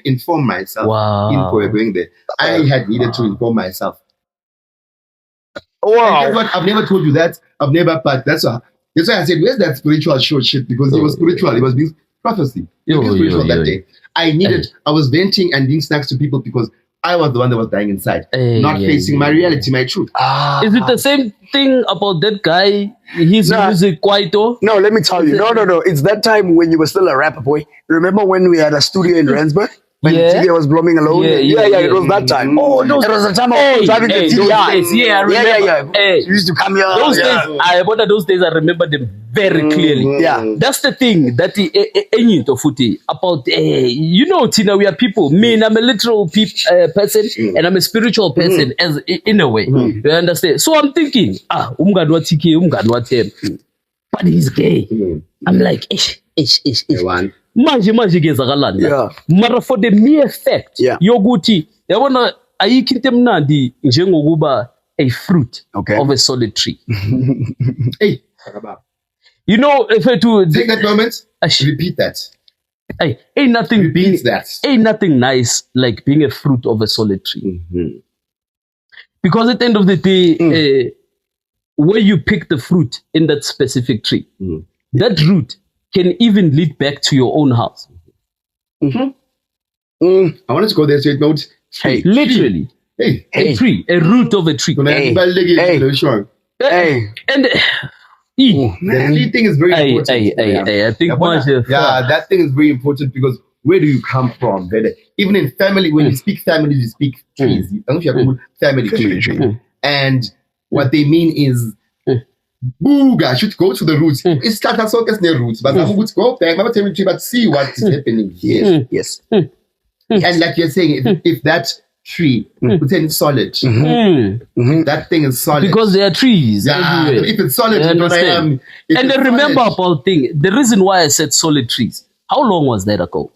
Speaker 1: inform myself. Info going there. I had needed to inform myself.
Speaker 3: Wow.
Speaker 1: Guess what? I've never told you that. I've never passed. That's why I said, where's that spiritual short shit? Because it was spiritual. It was being prophecy. It was spiritual that day. I was venting and being snacks to people because I was the one that was dying inside, not facing my reality, my truth.
Speaker 2: Is it the same thing about that guy? His music, Kwaito?
Speaker 3: No, let me tell you. No. It's that time when you were still a rapper, boy. Remember when we had a studio in Rensburg? When TK was blooming alone? Yeah, it was that time. Oh, no. It was the time of driving the TDI.
Speaker 2: Yeah, I remember.
Speaker 3: You used to come here.
Speaker 2: Those days, I remember them very clearly.
Speaker 3: Yeah.
Speaker 2: That's the thing that about, Tina, we are people. Me, I'm a literal person and I'm a spiritual person as in a way. You understand? So I'm thinking, umgadwa TK, umgadwa Themba. But he's gay. I'm like,
Speaker 1: One.
Speaker 2: manje kezakalani
Speaker 3: Yeah.
Speaker 2: mara for the mere fact
Speaker 3: Yeah.
Speaker 2: yokuthi yabona ayikho into emnandi njengokuba a fruit
Speaker 3: Okay.
Speaker 2: of a solid tree.
Speaker 1: Hey,
Speaker 2: You know, if I do
Speaker 1: take that moment.
Speaker 2: Ash.
Speaker 1: Repeat that.
Speaker 2: hey, ain't nothing
Speaker 1: Repeat that.
Speaker 2: ain't nothing nice like being a fruit of a solid tree. Because at the end of the day, where you pick the fruit in that specific tree, that root can even lead back to your own house.
Speaker 1: I wanted to go there straight note.
Speaker 3: Hey.
Speaker 2: Literally,
Speaker 1: Hey.
Speaker 2: a tree, a root of a tree.
Speaker 3: Hey.
Speaker 1: Hey. Sure.
Speaker 3: Hey.
Speaker 2: And
Speaker 1: The tree thing is very important.
Speaker 2: I think
Speaker 1: that thing is very important because where do you come from? Even in family, when you speak families, you speak trees. I don't know if you have a good family tree. And what they mean is, Booga should go to the roots. It's start as focus near roots, but I would go back, never tell me but see what is happening here.
Speaker 3: Yes.
Speaker 1: And like you're saying, if that tree pretend solid, that thing is solid.
Speaker 2: because there are trees everywhere.
Speaker 1: If it's solid,
Speaker 2: You
Speaker 1: you know what I
Speaker 2: understand?
Speaker 1: am. If
Speaker 2: And
Speaker 1: it's
Speaker 2: then remember
Speaker 1: solid-
Speaker 2: about thing. The reason why I said solid trees. How long was that ago?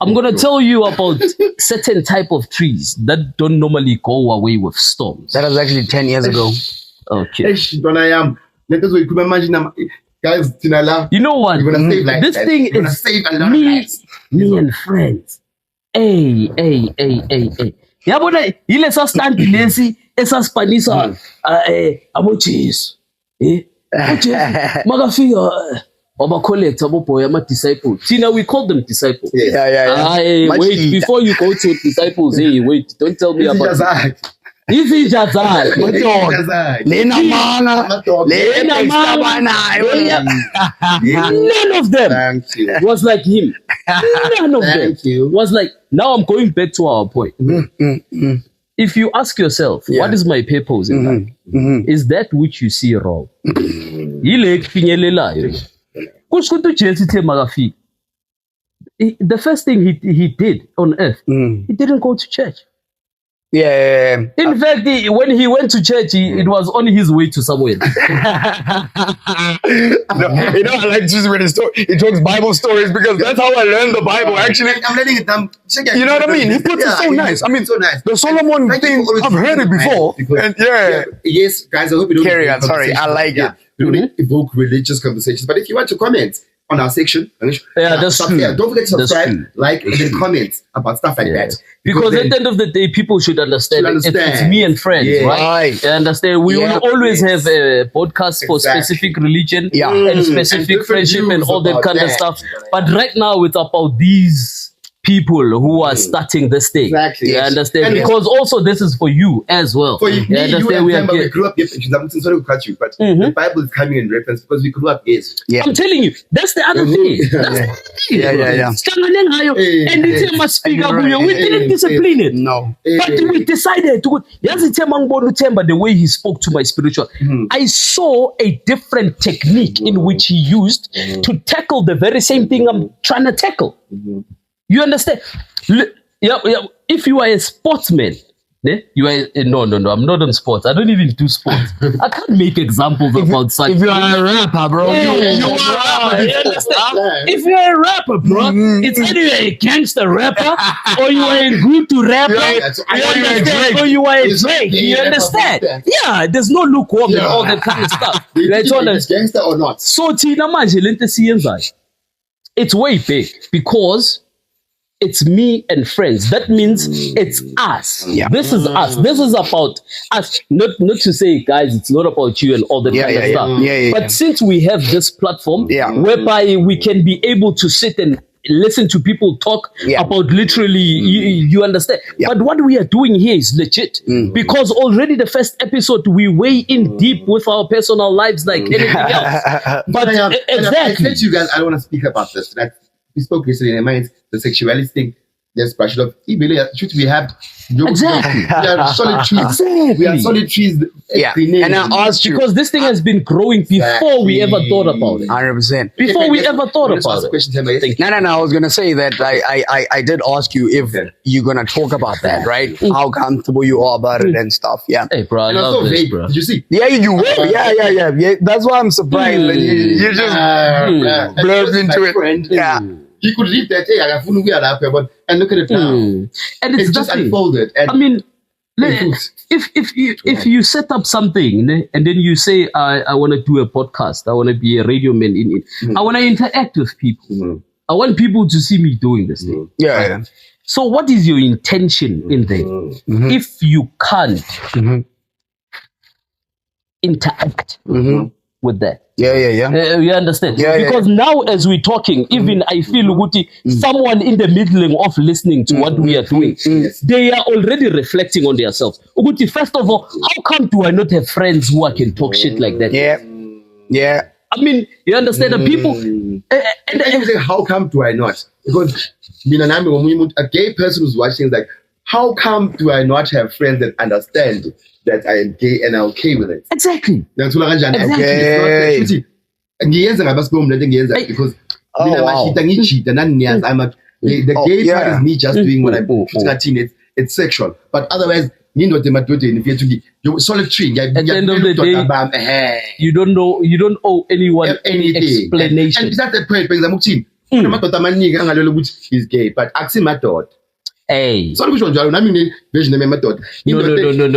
Speaker 2: I'm gonna tell you about certain type of trees that don't normally go away with storms.
Speaker 3: That was actually 10 years ago.
Speaker 2: Okay.
Speaker 1: Eish, don't I am. Let us wait. Could imagine, guys, Tinala.
Speaker 2: You know what?
Speaker 1: You're gonna save lives.
Speaker 2: This
Speaker 1: guys.
Speaker 2: thing
Speaker 1: You're gonna
Speaker 2: is
Speaker 1: save a lot of
Speaker 2: me
Speaker 1: lives.
Speaker 2: and friends. Hey. Yabona ile stand lesi esaspanisa abo Jesus. Magafika aba collect abo boy ama disciples. Tina, we call them disciples.
Speaker 3: Yeah. Much
Speaker 2: Wait,
Speaker 3: easier.
Speaker 2: before you go to disciples, hey, wait, don't tell me about Izijazai.
Speaker 3: Lena mana.
Speaker 2: Lena mana. None of them
Speaker 1: Thank you.
Speaker 2: was like him. None of them
Speaker 1: Thank you.
Speaker 2: was like. Now I'm going back to our point. If you ask yourself,
Speaker 3: Yeah.
Speaker 2: what is my purpose in life? Is that which you see wrong? Yile kufinyelelayo. Kusho ukuthi uJesu uthe makafika. The first thing he did on earth, he didn't go to church.
Speaker 3: Yeah.
Speaker 2: In fact, when he went to church, it was on his way to somewhere.
Speaker 3: No, you know, I like just read his story. He talks Bible stories because that's how I learned the Bible. Actually,
Speaker 1: I'm letting it down.
Speaker 3: you know what I mean? He puts it so nice. I mean,
Speaker 1: so nice.
Speaker 3: the Solomon
Speaker 1: Thank you
Speaker 3: thing,
Speaker 1: for always
Speaker 3: I've heard it
Speaker 1: being
Speaker 3: before.
Speaker 1: nice, because-
Speaker 3: And yeah.
Speaker 1: Yes, guys, I hope you don't
Speaker 3: Carry
Speaker 1: evoke
Speaker 3: on, sorry, I like
Speaker 1: conversations. We don't evoke religious conversations. But if you want to comment on our section,
Speaker 2: that's true.
Speaker 1: Don't forget to
Speaker 2: That's
Speaker 1: subscribe,
Speaker 2: true.
Speaker 1: like, and then comment about stuff like that.
Speaker 2: Because
Speaker 1: then-
Speaker 2: at the end of the day, people should understand,
Speaker 1: Should
Speaker 2: it's
Speaker 1: understand.
Speaker 2: me and friends,
Speaker 1: Yeah.
Speaker 2: right?
Speaker 3: Right.
Speaker 2: They understand. We
Speaker 3: Yeah.
Speaker 2: will always have a podcast for
Speaker 1: Exactly.
Speaker 2: specific religion
Speaker 3: Yeah.
Speaker 2: and
Speaker 1: And
Speaker 2: specific
Speaker 1: different
Speaker 2: friendship and
Speaker 1: views
Speaker 2: all that
Speaker 1: about
Speaker 2: kind of
Speaker 1: that.
Speaker 2: stuff. But right now, it's about these people who are starting this thing.
Speaker 1: Exactly.
Speaker 2: You
Speaker 1: Yes.
Speaker 2: understand?
Speaker 1: And
Speaker 2: because also this is for you as well.
Speaker 1: For you, me, you
Speaker 2: understand?
Speaker 1: and
Speaker 2: We are
Speaker 1: Themba, we
Speaker 2: here.
Speaker 1: grew up, yes, I'm sorry to cut you, but the Bible is coming in reference because we grew up, yes.
Speaker 3: Yeah.
Speaker 2: I'm telling you, that's the other thing. That's the other thing.
Speaker 3: Yeah.
Speaker 2: Sihlangane ngayo, and it's must speak up.
Speaker 3: Right.
Speaker 2: We didn't discipline it.
Speaker 3: No.
Speaker 2: But we decided to. Yazi Themba ngibona uThemba, the way he spoke to my spiritual, I saw a different technique in which he used to tackle the very same thing I'm trying to tackle. You understand? Yeah. If you are a sportsman, you are no. I'm not on sports. I don't even do sports. I can't make examples about such.
Speaker 3: If you are a rapper, bro,
Speaker 2: Yeah,
Speaker 3: you
Speaker 2: you
Speaker 3: are a rapper.
Speaker 2: you understand? If you're a rapper, bro, it's either you're a gangster rapper or you are a good to rapper.
Speaker 1: Yeah,
Speaker 2: You understand? Or you are a Drake. You
Speaker 1: Yeah,
Speaker 2: understand?
Speaker 1: yeah.
Speaker 2: Yeah, there's no lukewarm and all that kind of stuff.
Speaker 1: They
Speaker 2: Right?
Speaker 1: think it's gangster or not.
Speaker 2: So Tina manje lento siyenzayo, it's way big because it's me and friends. That means it's us.
Speaker 3: Yeah.
Speaker 2: This is us. This is about us. Not to say, guys, it's not about you and all that kind of stuff.
Speaker 3: Yeah.
Speaker 2: But since we have this platform whereby we can be able to sit and listen to people talk about literally, you understand. But what we are doing here is legit because already the first episode we weigh in deep with our personal lives like anything else. But
Speaker 1: I
Speaker 2: exactly.
Speaker 1: said to you guys, I don't want to speak about this. We spoke yesterday in the mind, the sexuality thing. there's pressure of should we have
Speaker 2: Exactly.
Speaker 1: we are solid trees.
Speaker 2: Exactly.
Speaker 1: We are solid trees.
Speaker 3: Yeah. And I asked you,
Speaker 2: Because this thing has been growing before we ever thought about it.
Speaker 3: 100%.
Speaker 2: Before we ever thought about it.
Speaker 1: Question, Themba, yes?
Speaker 3: No. I was gonna say that I did ask you if you're gonna talk about that, right? How comfortable you are about it and stuff. Yeah.
Speaker 2: Hey, bro, I
Speaker 1: And
Speaker 2: love
Speaker 1: also
Speaker 2: this,
Speaker 1: vague.
Speaker 2: bro.
Speaker 1: Did you see?
Speaker 3: Yeah, you will. Yeah. That's why I'm surprised that you just blurbed into it.
Speaker 1: Friend,
Speaker 3: Yeah.
Speaker 1: He could read that, hey, I have we are happy about, and look at it now.
Speaker 2: And it's
Speaker 1: just
Speaker 2: nothing.
Speaker 1: unfolded. And
Speaker 2: I mean, if you set up something and then you say, I want to do a podcast, I want to be a radio man in it, I want to interact with people. I want people to see me doing this thing.
Speaker 3: Yeah.
Speaker 2: So what is your intention in there? If you can't interact with that.
Speaker 3: Yeah.
Speaker 2: You understand?
Speaker 3: Yeah,
Speaker 2: because now as we're talking, even I feel Uguti, someone in the middle of listening to what we are doing, they are already reflecting on themselves. Uguti, first of all, how come do I not have friends who I can talk shit like that?
Speaker 3: Yeah.
Speaker 2: I mean, you understand the people.
Speaker 1: And then you say, how come do I not? Because a gay person who's watching is like, how come do I not have friends that understand that I am gay and are okay with it?
Speaker 2: Exactly.
Speaker 1: Because
Speaker 3: Okay.
Speaker 1: because
Speaker 3: wow.
Speaker 1: the gay part is me just doing what I'm doing. It's sexual. But otherwise, you're solitary.
Speaker 2: At the end of the day, you don't owe anyone any explanation.
Speaker 1: And that's the point. For example, he's gay, but ask him
Speaker 2: Hey.
Speaker 1: So which one? No.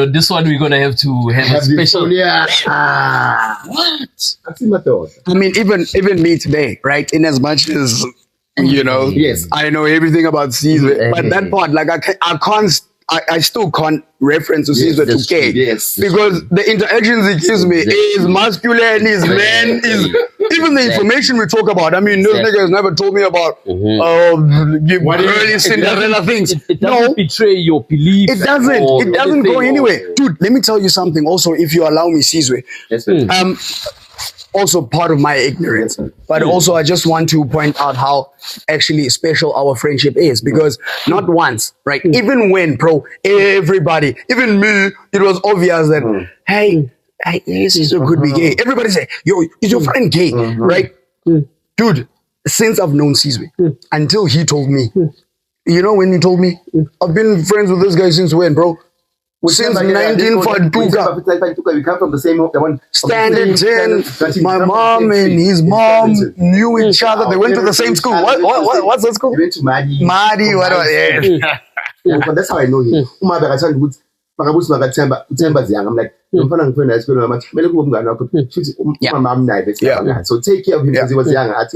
Speaker 2: This one we're gonna have to have a special.
Speaker 1: What?
Speaker 3: I mean, even me today, right? In as much as
Speaker 1: Yes.
Speaker 3: I know everything about Sizwe, but that part, like I still can't reference to Sizwe to gay.
Speaker 1: Yes.
Speaker 3: Because the interactions he gives me is masculine, is man, is even the information we talk about. I mean, those niggas never told me about early Cinderella things.
Speaker 2: It doesn't betray your belief.
Speaker 3: It doesn't. It doesn't go anywhere. Dude, let me tell you something also, if you allow me, Sizwe.
Speaker 1: Yes,
Speaker 3: Also part of my ignorance, but also I just want to point out how actually special our friendship is, because not once, right? Even when, everybody, even me, it was obvious that, hey, Sizwe could be gay. Everybody say, yo, is your friend gay, right? Dude, since I've known Sizwe, until he told me, when he told me, I've been friends with this guy since when, bro? Since 1942,
Speaker 1: we come from the same one.
Speaker 3: Standard 10. My mom and his mom knew each other. They went to the same school. What's the school?
Speaker 1: They went to Madi.
Speaker 3: Whatever. Yeah.
Speaker 1: But that's how I know him. Themba's young. I'm like, so take care of him because he was young.
Speaker 2: Let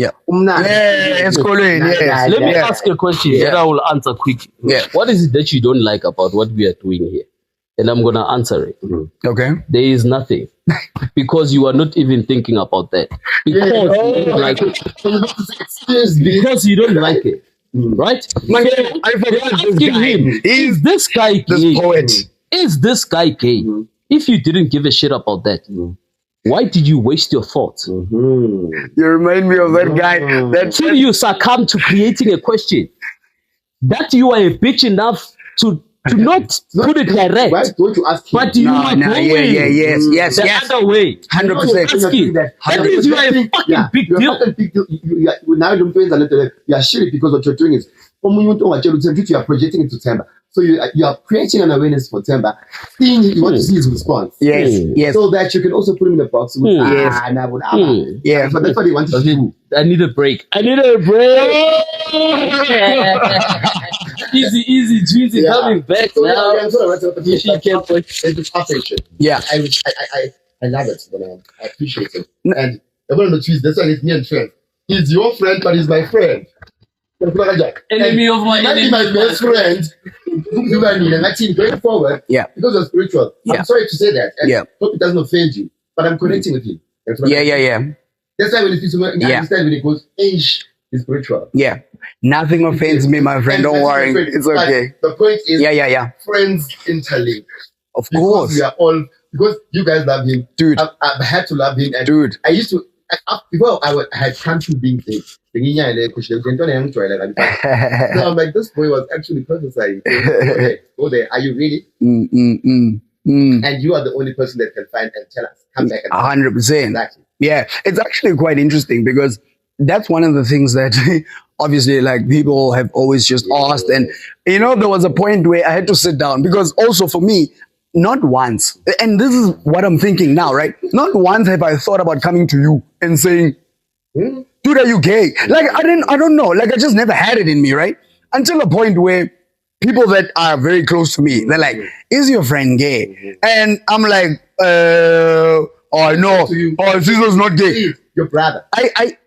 Speaker 2: me ask you a question that I will answer quickly. What is it that you don't like about what we are doing here? And I'm going to answer it.
Speaker 3: Okay.
Speaker 2: There is nothing. Because you are not even thinking about that. Because you don't like it. Because you don't like it. Right?
Speaker 3: I forgot this guy.
Speaker 2: Is this guy gay?
Speaker 3: This poet.
Speaker 2: Is this guy gay? If you didn't give a shit about that, why did you waste your thoughts?
Speaker 3: You remind me of that guy.
Speaker 2: Until you succumb to creating a question. That you are a bitch enough to not put it direct,
Speaker 1: Why don't you ask him?
Speaker 2: but you are going
Speaker 3: yes,
Speaker 2: the other way.
Speaker 3: 100%.
Speaker 2: That means you are a fucking big deal.
Speaker 1: Now you are shitty because what you're doing is you are projecting it to Themba. So you are creating an awareness for Themba. You want to see his response.
Speaker 3: Yes.
Speaker 1: So that you can also put him in the box with
Speaker 3: Yeah.
Speaker 1: But that's what he wants to do.
Speaker 2: I need a break. Easy, Jeezy coming back
Speaker 1: So
Speaker 2: now.
Speaker 1: It's affection.
Speaker 3: Yeah.
Speaker 1: I love it. I appreciate it. And I want to choose. That's why it's me and friend. He's your friend, but he's my friend.
Speaker 2: Enemy of my enemy.
Speaker 1: My best friend. Going forward, because you're spiritual. I'm sorry to say that. And hope it doesn't offend you, but I'm connecting with you.
Speaker 3: Yeah.
Speaker 1: That's why when it understand when it goes, he's spiritual.
Speaker 3: Yeah. Nothing offends me, my friend. Don't worry. It's okay.
Speaker 1: The point is, friends interlink.
Speaker 3: Of course.
Speaker 1: We are all, because you guys love him.
Speaker 3: Dude.
Speaker 1: I've had to love him. And
Speaker 3: Dude.
Speaker 1: I used to, before I had come to being things. So I'm like, this boy was actually prophesying. Go there. Are you ready? And you are the only person that can find and tell us. Come back and
Speaker 3: 100%.
Speaker 1: Exactly.
Speaker 3: Yeah, it's actually quite interesting because that's one of the things that obviously like people have always just asked. And there was a point where I had to sit down because also for me, not once, and this is what I'm thinking now, right? Not once have I thought about coming to you and saying, dude, are you gay? Like, I don't know. Like, I just never had it in me, right? Until a point where people that are very close to me, they're like, is your friend gay? And I'm like, oh, no. Oh, Sizwe's not gay.
Speaker 1: Your brother.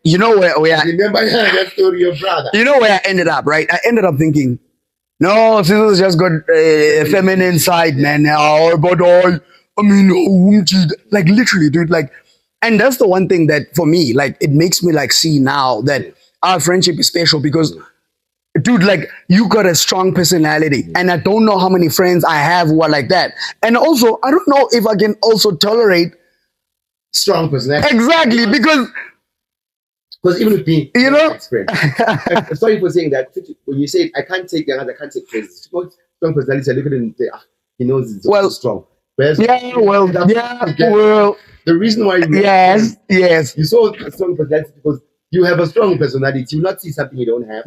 Speaker 3: You know where I
Speaker 1: remember that story, your brother.
Speaker 3: You know where I ended up, right? I ended up thinking, no, Sizwe's just got a feminine side, man. But like literally, dude, like, and that's the one thing that for me, like, it makes me like see now that our friendship is special because, dude, like, you got a strong personality, and I don't know how many friends I have who are like that. And also, I don't know if I can also tolerate
Speaker 1: strong personality.
Speaker 3: Exactly, because
Speaker 1: even with me, I'm sorry for saying that. When you say I can't take young, I can't take crazy. Strong personality, I look at it and say, he knows it's also strong. Whereas the reason why you saw a strong personality because you have a strong personality. You will not see something you don't have.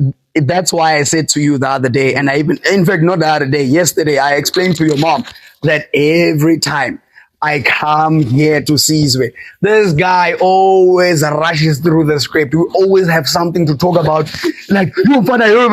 Speaker 3: That's why I said to you the other day, and yesterday, I explained to your mom that every time I come here to Sizwe, this guy always rushes through the script. We always have something to talk about. Like, your father, your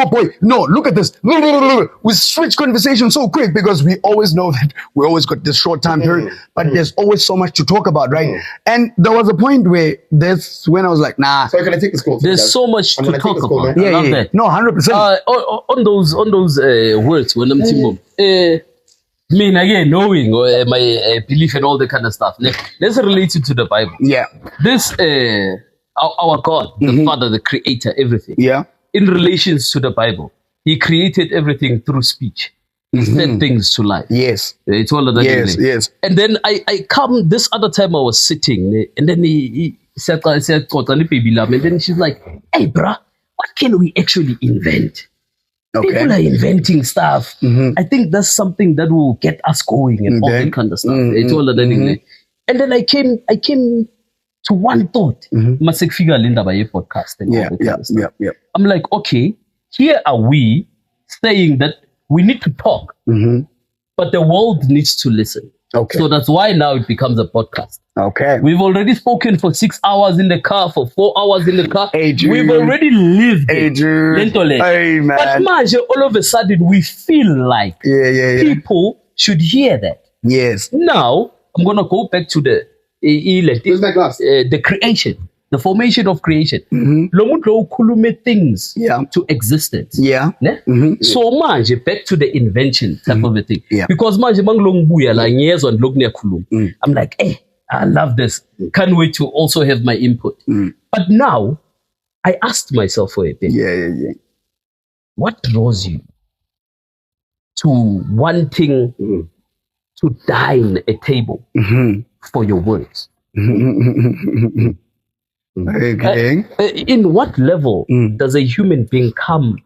Speaker 3: boy, no, look at this. We switch conversation so quick because we always know that we always got this short time period, but there's always so much to talk about, right? And there was a point where when I was like, nah.
Speaker 1: So can I take this call?
Speaker 2: There's so much to talk about.
Speaker 3: Yeah. No, 100%.
Speaker 2: On those words, when I'm me again, knowing my belief and all that kind of stuff. Let's relate it to the Bible.
Speaker 3: Yeah.
Speaker 2: This, our God, the Father, the Creator, everything.
Speaker 3: Yeah.
Speaker 2: In relations to the Bible, He created everything through speech. He said things to life.
Speaker 3: Yes.
Speaker 2: It's all of that.
Speaker 3: Yes.
Speaker 2: And then I come, this other time I was sitting, and then he said, and then she's like, hey, bruh, what can we actually invent?
Speaker 3: Okay.
Speaker 2: People are inventing stuff. I think that's something that will get us going and all that kind of stuff. It's all of that. And then I came to one thought. Maseko Linda by podcast and all that kind of stuff. I'm like, okay, here are we saying that we need to talk, but the world needs to listen.
Speaker 3: Okay.
Speaker 2: So that's why now it becomes a podcast.
Speaker 3: Okay.
Speaker 2: We've already spoken for 6 hours in the car, for 4 hours in the car. We've already lived it.
Speaker 3: Hey, man.
Speaker 2: But Manje, all of a sudden, we feel like people should hear that.
Speaker 3: Yes.
Speaker 2: Now, I'm going to go back to the creation, the formation of creation. Lomuto ukulume things to existence.
Speaker 3: Yeah.
Speaker 2: So Manje, back to the invention type of a thing. Because Manje, I'm like, hey, I love this. Can't wait to also have my input. But now, I asked myself for a bit. What draws you to wanting to dine a table for your words?
Speaker 3: Okay.
Speaker 2: In what level does a human being come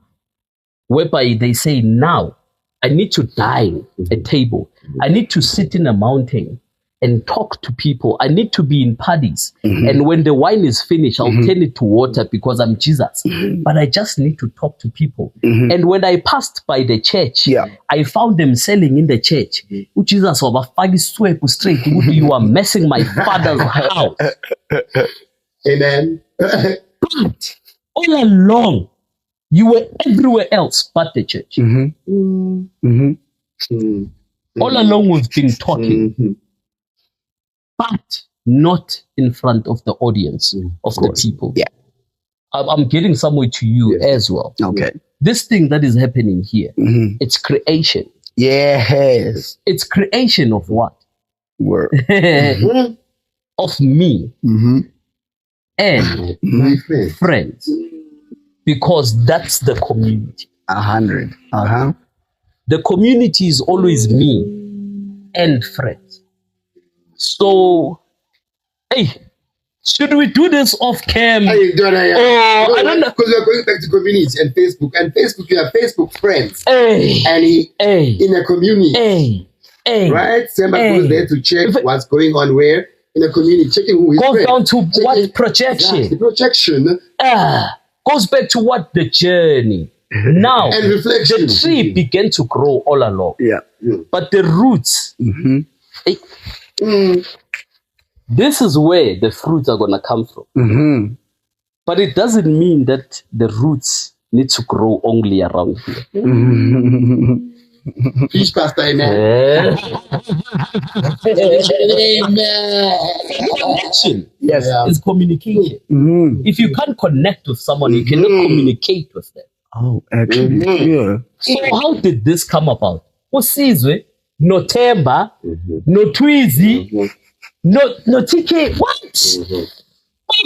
Speaker 2: whereby they say, now, I need to dine a table. I need to sit in a mountain and talk to people. I need to be in parties. And when the wine is finished, I'll turn it to water because I'm Jesus. But I just need to talk to people. And when I passed by the church, I found them selling in the church. Jesus, straight. You are messing my father's house.
Speaker 1: Amen.
Speaker 2: But all along, you were everywhere else but the church. All along, we've been talking. But not in front of the audience of the people. I'm getting somewhere to you as well.
Speaker 3: Okay.
Speaker 2: This thing that is happening here, it's creation.
Speaker 3: Yes.
Speaker 2: It's creation of what?
Speaker 3: Word.
Speaker 2: Of me and
Speaker 1: My
Speaker 2: friends. Because that's the community.
Speaker 3: 100.
Speaker 2: The community is always me and friends. So, hey, Should we do this off cam?
Speaker 1: I don't know.
Speaker 2: I don't know.
Speaker 1: Because we're going back to community and Facebook. And Facebook, you have Facebook friends.
Speaker 2: Hey.
Speaker 1: And in a community.
Speaker 2: Hey.
Speaker 1: Right? Themba goes there to check what's going on where in a community, checking who is
Speaker 2: goes
Speaker 1: friend.
Speaker 2: down to
Speaker 1: Checking,
Speaker 2: what projection?
Speaker 1: Yeah, the projection.
Speaker 2: Goes back to what the journey. Now,
Speaker 1: And reflection.
Speaker 2: the tree began to grow all along.
Speaker 3: Yeah.
Speaker 2: But the roots, this is where the fruits are going to come from. But it doesn't mean that the roots need to grow only around here.
Speaker 1: Peace, Pastor, amen.
Speaker 2: Connection
Speaker 3: Yes.
Speaker 2: is communication. If you can't connect with someone, you cannot communicate with them.
Speaker 3: Oh, actually, yeah.
Speaker 2: So how did this come about? Sizwe, no Themba, no Twizy, no TK. What?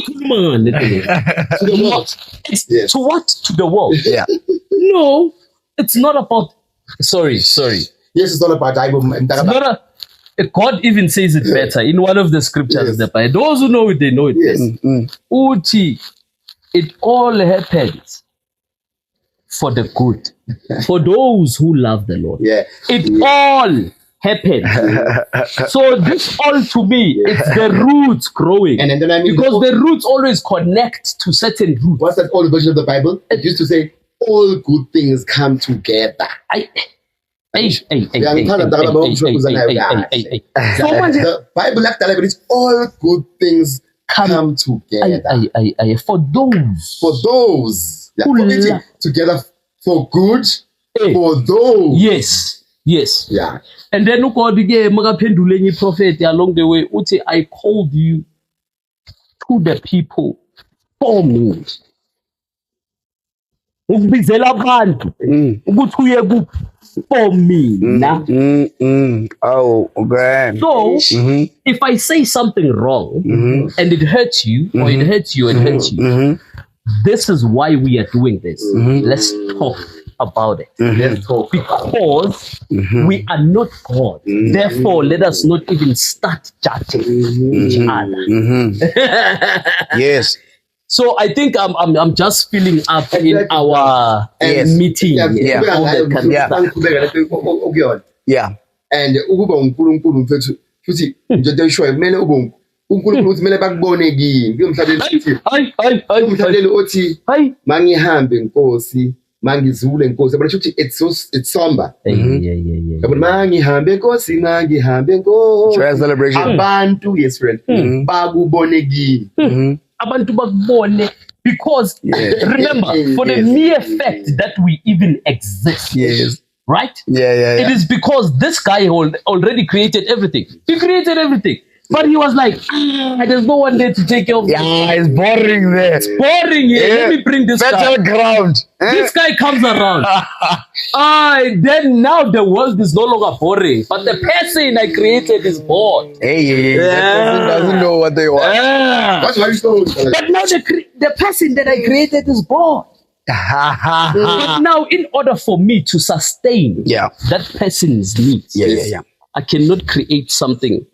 Speaker 2: Come on.
Speaker 1: To the world. Yes.
Speaker 2: To what? To the world.
Speaker 3: Yeah.
Speaker 2: No, it's not about. Sorry.
Speaker 1: Yes, it's all about
Speaker 2: It's not God even says it better in one of the scriptures.
Speaker 1: Yes.
Speaker 2: Those who know it, they know it.
Speaker 1: Yes.
Speaker 2: Uti, it all happens for the good, for those who love the Lord.
Speaker 1: Yeah.
Speaker 2: It all happened. So this all to me, it's the roots growing.
Speaker 1: And then
Speaker 2: because the roots always connect to certain roots.
Speaker 1: What's that old version of the Bible? It used to say, all good things come together. The Bible left but it's all good things come together.
Speaker 2: For those. Yeah, Who
Speaker 1: committing together for good, for those.
Speaker 2: Yes.
Speaker 1: Yeah.
Speaker 2: And then makaphenduleni prophet along the way uthi I called you to the people for me. Ukubizela abantu ukuthi uye ku for me.
Speaker 3: Oh, okay.
Speaker 2: So if I say something wrong and it hurts you or it hurts you and hurts you, this is why we are doing this. Let's talk about it.
Speaker 1: Let's talk.
Speaker 2: Because we are not God. Therefore, let us not even start judging each other.
Speaker 3: Yes.
Speaker 2: So I think I'm just filling up in our meeting.
Speaker 3: Yeah.
Speaker 1: And ukuba uNkulunkulu mfethu futhi nje eshoyo kumele ube uNkulunkulu uthi kumele bakubone kimi kuyomhlaleli futhi umhlaleli othi mangihambe Nkosi mangizule Nkosi but futhi it's somber yabona mangihambe Nkosi
Speaker 3: Trial celebration
Speaker 1: abantu yes friend bakubone kimi
Speaker 2: abantu bakubone because remember for the mere fact that we even exist.
Speaker 3: Yes.
Speaker 2: Right?
Speaker 3: Yeah.
Speaker 2: It is because this guy already created everything. He created everything. But he was like, there's no one there to take care of me.
Speaker 3: Yeah, it's boring there.
Speaker 2: It's boring here. Let me bring this guy.
Speaker 3: Ground.
Speaker 2: This guy comes around. Then now the world is no longer boring. But the person I created is bored.
Speaker 3: Hey. That person doesn't know what they want.
Speaker 1: that's why you so
Speaker 2: But now the person that I created is bored. But now, in order for me to sustain that person's needs, I cannot create something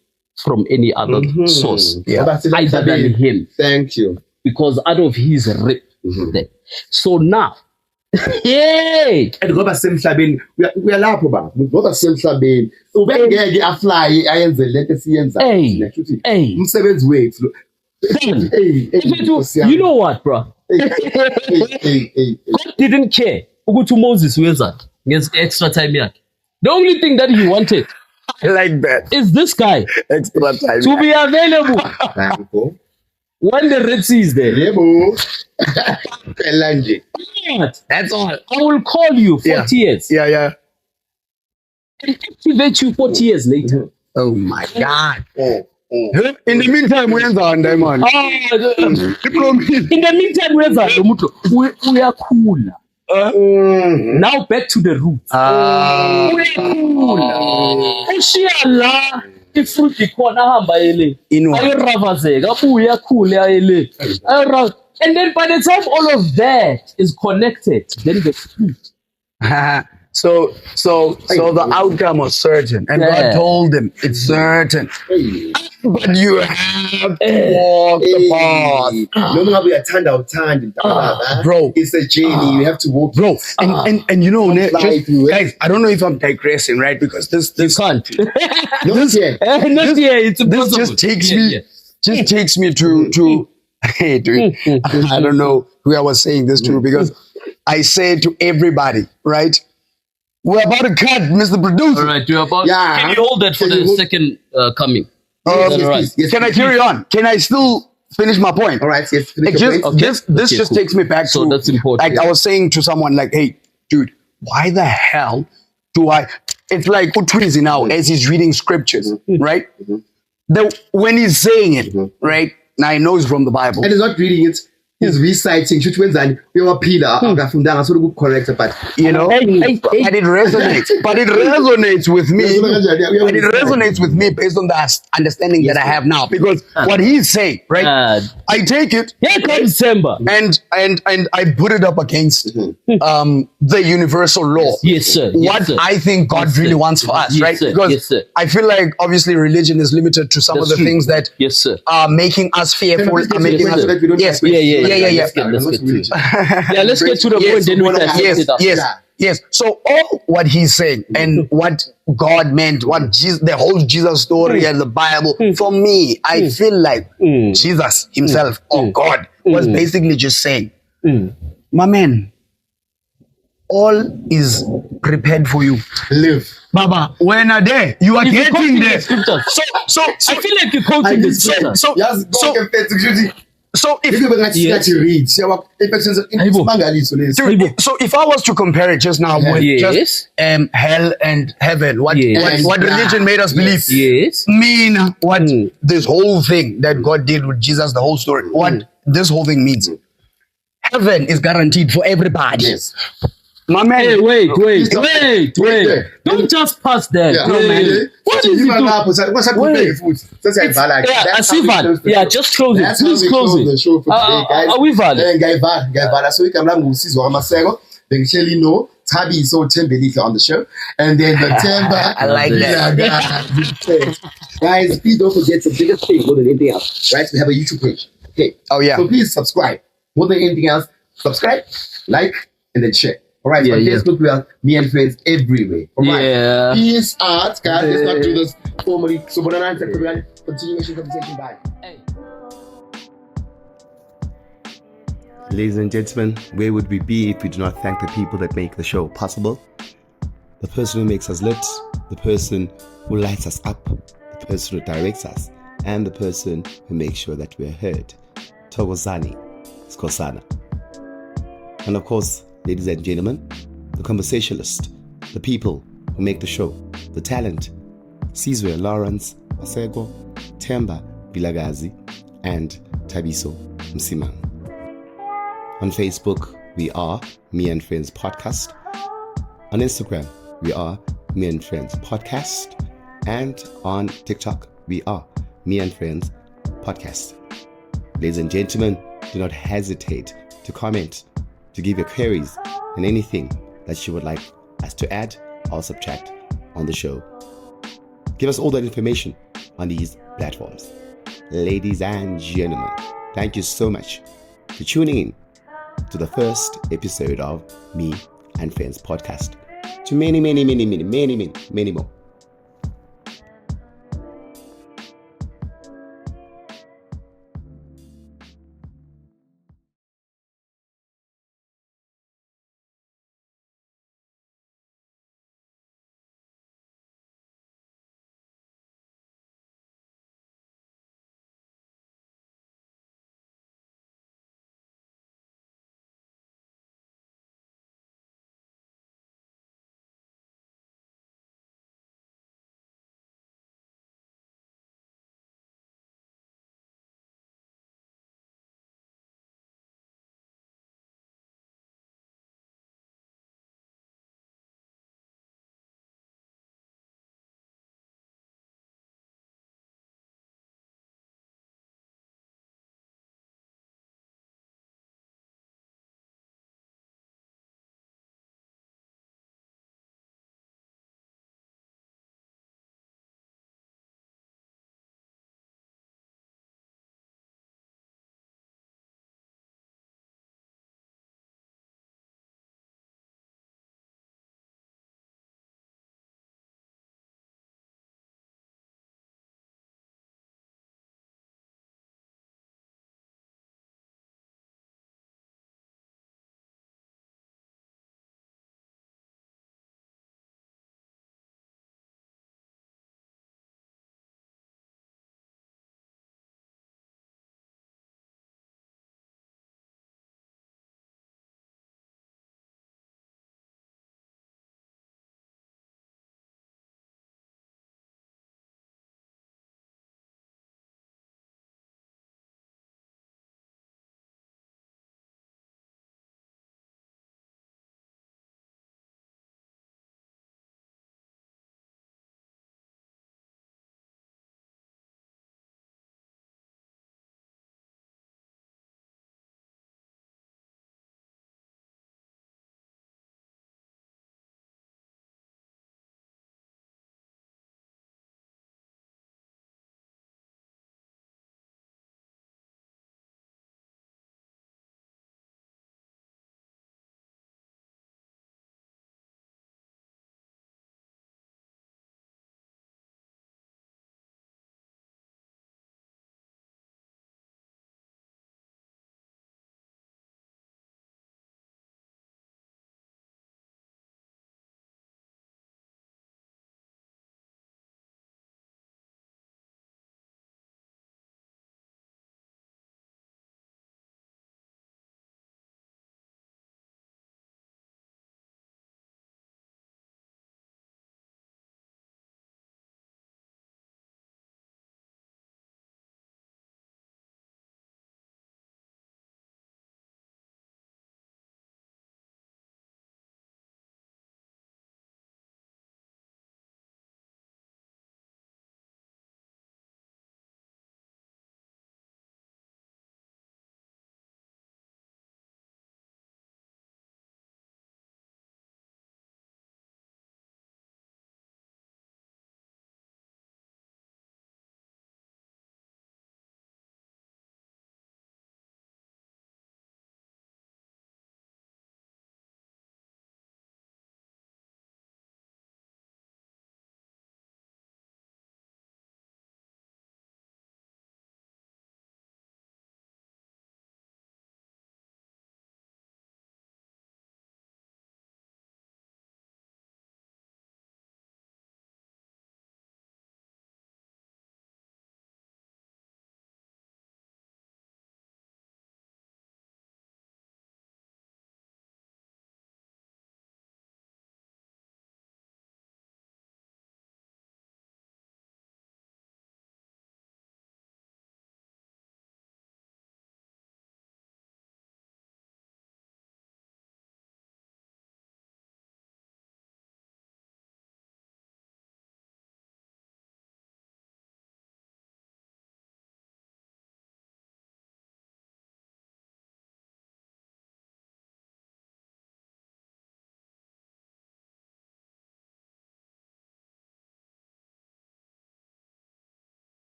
Speaker 2: from any other source other than him.
Speaker 1: Thank you.
Speaker 2: Because out of his rip there. So now, and
Speaker 1: ngoba semhlabeni uyalapho ba ngoba semhlabeni ubengeke afly ayenze lento esiyenzayo futhi umsebenzi wethu
Speaker 2: you know what, bro? God didn't care ukuthi Moses wenza extra time yakhe. The only thing that he wanted
Speaker 3: I like that.
Speaker 2: Is this guy
Speaker 3: extra time
Speaker 2: to be available when the Red Sea is there.
Speaker 3: That's all.
Speaker 2: I will call you 40 years.
Speaker 3: Yeah.
Speaker 2: And activate you 40 years later.
Speaker 3: Oh my God. In the meantime, we are on diamond. In the meantime,
Speaker 2: we are cool. Now back to the roots. Inshallah, ifruit ikhona hamba ele. Ayiravazeka abuya khule ele. And then by the time all of that is connected, then the fruit.
Speaker 3: So the outcome was certain, and God told him it's certain. But you have to walk the path.
Speaker 1: No matter ratanda,
Speaker 3: Bro.
Speaker 1: It's a journey. You have to walk.
Speaker 3: Bro, and you know,
Speaker 1: fly through it.
Speaker 3: guys, I don't know if I'm digressing, right? Because this
Speaker 2: You can't.
Speaker 1: Not yet.
Speaker 2: Not yet. It's
Speaker 3: this
Speaker 2: impossible.
Speaker 3: just takes me to hey, dude, I don't know who I was saying this to, because I say to everybody, right? We're about to cut, Mr. Producer.
Speaker 2: All right, you're about.
Speaker 1: Yeah.
Speaker 2: Can you hold that for
Speaker 1: Can
Speaker 2: the
Speaker 1: you hold-
Speaker 2: second coming?
Speaker 1: Yes,
Speaker 3: Can I carry on? Can I still finish my point?
Speaker 1: All right, yes.
Speaker 3: Like
Speaker 1: finish your point.
Speaker 3: this
Speaker 2: Okay,
Speaker 3: just
Speaker 2: cool.
Speaker 3: takes me back
Speaker 2: So
Speaker 3: to,
Speaker 2: that's important.
Speaker 3: like I was saying to someone, like, hey, dude, why the hell do I? It's like Utwizi now as he's reading scriptures, right? When he's saying it, right? Now he knows from the Bible.
Speaker 1: And he's not reading it. He's reciting. Should when we are Peter, correct, but
Speaker 3: You know, but it resonates. But it resonates with me. But it resonates with me based on the understanding that I have now. Because what he's saying, right? I take it
Speaker 2: Here comes Themba.
Speaker 3: and I put it up against the universal law.
Speaker 2: Yes, sir.
Speaker 3: What I think God
Speaker 2: Yes,
Speaker 3: really
Speaker 2: sir.
Speaker 3: wants for us,
Speaker 2: Yes,
Speaker 3: right?
Speaker 2: sir.
Speaker 3: Because
Speaker 2: Yes, sir.
Speaker 3: I feel like obviously religion is limited to some
Speaker 2: That's
Speaker 3: of the
Speaker 2: true.
Speaker 3: things that
Speaker 2: Yes, sir.
Speaker 3: are making us fearful,
Speaker 1: Let's
Speaker 3: are making us.
Speaker 1: yes,
Speaker 3: Yeah.
Speaker 2: Let's get to it. Yeah, let's get to the point. Then we can set
Speaker 3: Yes,
Speaker 2: it up.
Speaker 3: yes. So all what he's saying and what God meant, what Jesus, the whole Jesus story and the Bible, for me, I feel like Jesus himself or God was basically just saying, my man, all is prepared for you.
Speaker 1: Live.
Speaker 3: Baba, when are there? You are
Speaker 2: If you're
Speaker 3: getting
Speaker 2: quoting
Speaker 3: there.
Speaker 2: the scriptures.
Speaker 3: So
Speaker 2: I feel like you're quoting the scriptures.
Speaker 1: Yes,
Speaker 3: so if
Speaker 1: if you read,
Speaker 3: So if I was to compare it just now with just hell and heaven, what religion made us believe, mean what this whole thing that God did with Jesus, the whole story, what this whole thing means. Heaven is guaranteed for everybody.
Speaker 1: Yes.
Speaker 3: My man,
Speaker 2: Hey, wait. Don't just pass that. What is it? Yeah, just close it.
Speaker 1: That's how
Speaker 2: Please
Speaker 1: we
Speaker 2: close
Speaker 1: the
Speaker 2: it.
Speaker 1: show for today, guys.
Speaker 2: Are we valid?
Speaker 1: So we come along with Sizwe Maseko. Then Shelly know Thabiso Themba on the show, and then the Themba.
Speaker 3: I like that.
Speaker 1: Guys, please don't forget the biggest thing more than anything else. Right, we have a YouTube page. Okay.
Speaker 3: Oh yeah.
Speaker 1: So please subscribe. More than anything else, subscribe, like, and then share. All right.
Speaker 2: Yeah,
Speaker 1: on
Speaker 2: yeah.
Speaker 1: Facebook, we are me and friends everywhere. All right.
Speaker 2: Yeah.
Speaker 1: Peace out, guys. Let's not do this formally. So, continuation conversation. Bye.
Speaker 4: Ladies and gentlemen, where would we be if we do not thank the people that make the show possible? The person who makes us lit, the person who lights us up, the person who directs us, and the person who makes sure that we're heard. Thokozani, Skosana. And of course, ladies and gentlemen, the conversationalist, the people who make the show, the talent, Sizwe, Lawrence, Maseko, Themba, Vilakazi, and Thabiso, Msimang. On Facebook, we are Me and Friends Podcast. On Instagram, we are Me and Friends Podcast. And on TikTok, we are Me and Friends Podcast. Ladies and gentlemen, do not hesitate to comment, to give your queries, and anything that you would like us to add or subtract on the show. Give us all that information on these platforms. Ladies and gentlemen, thank you so much for tuning in to the first episode of Me and Friends Podcast. To many more.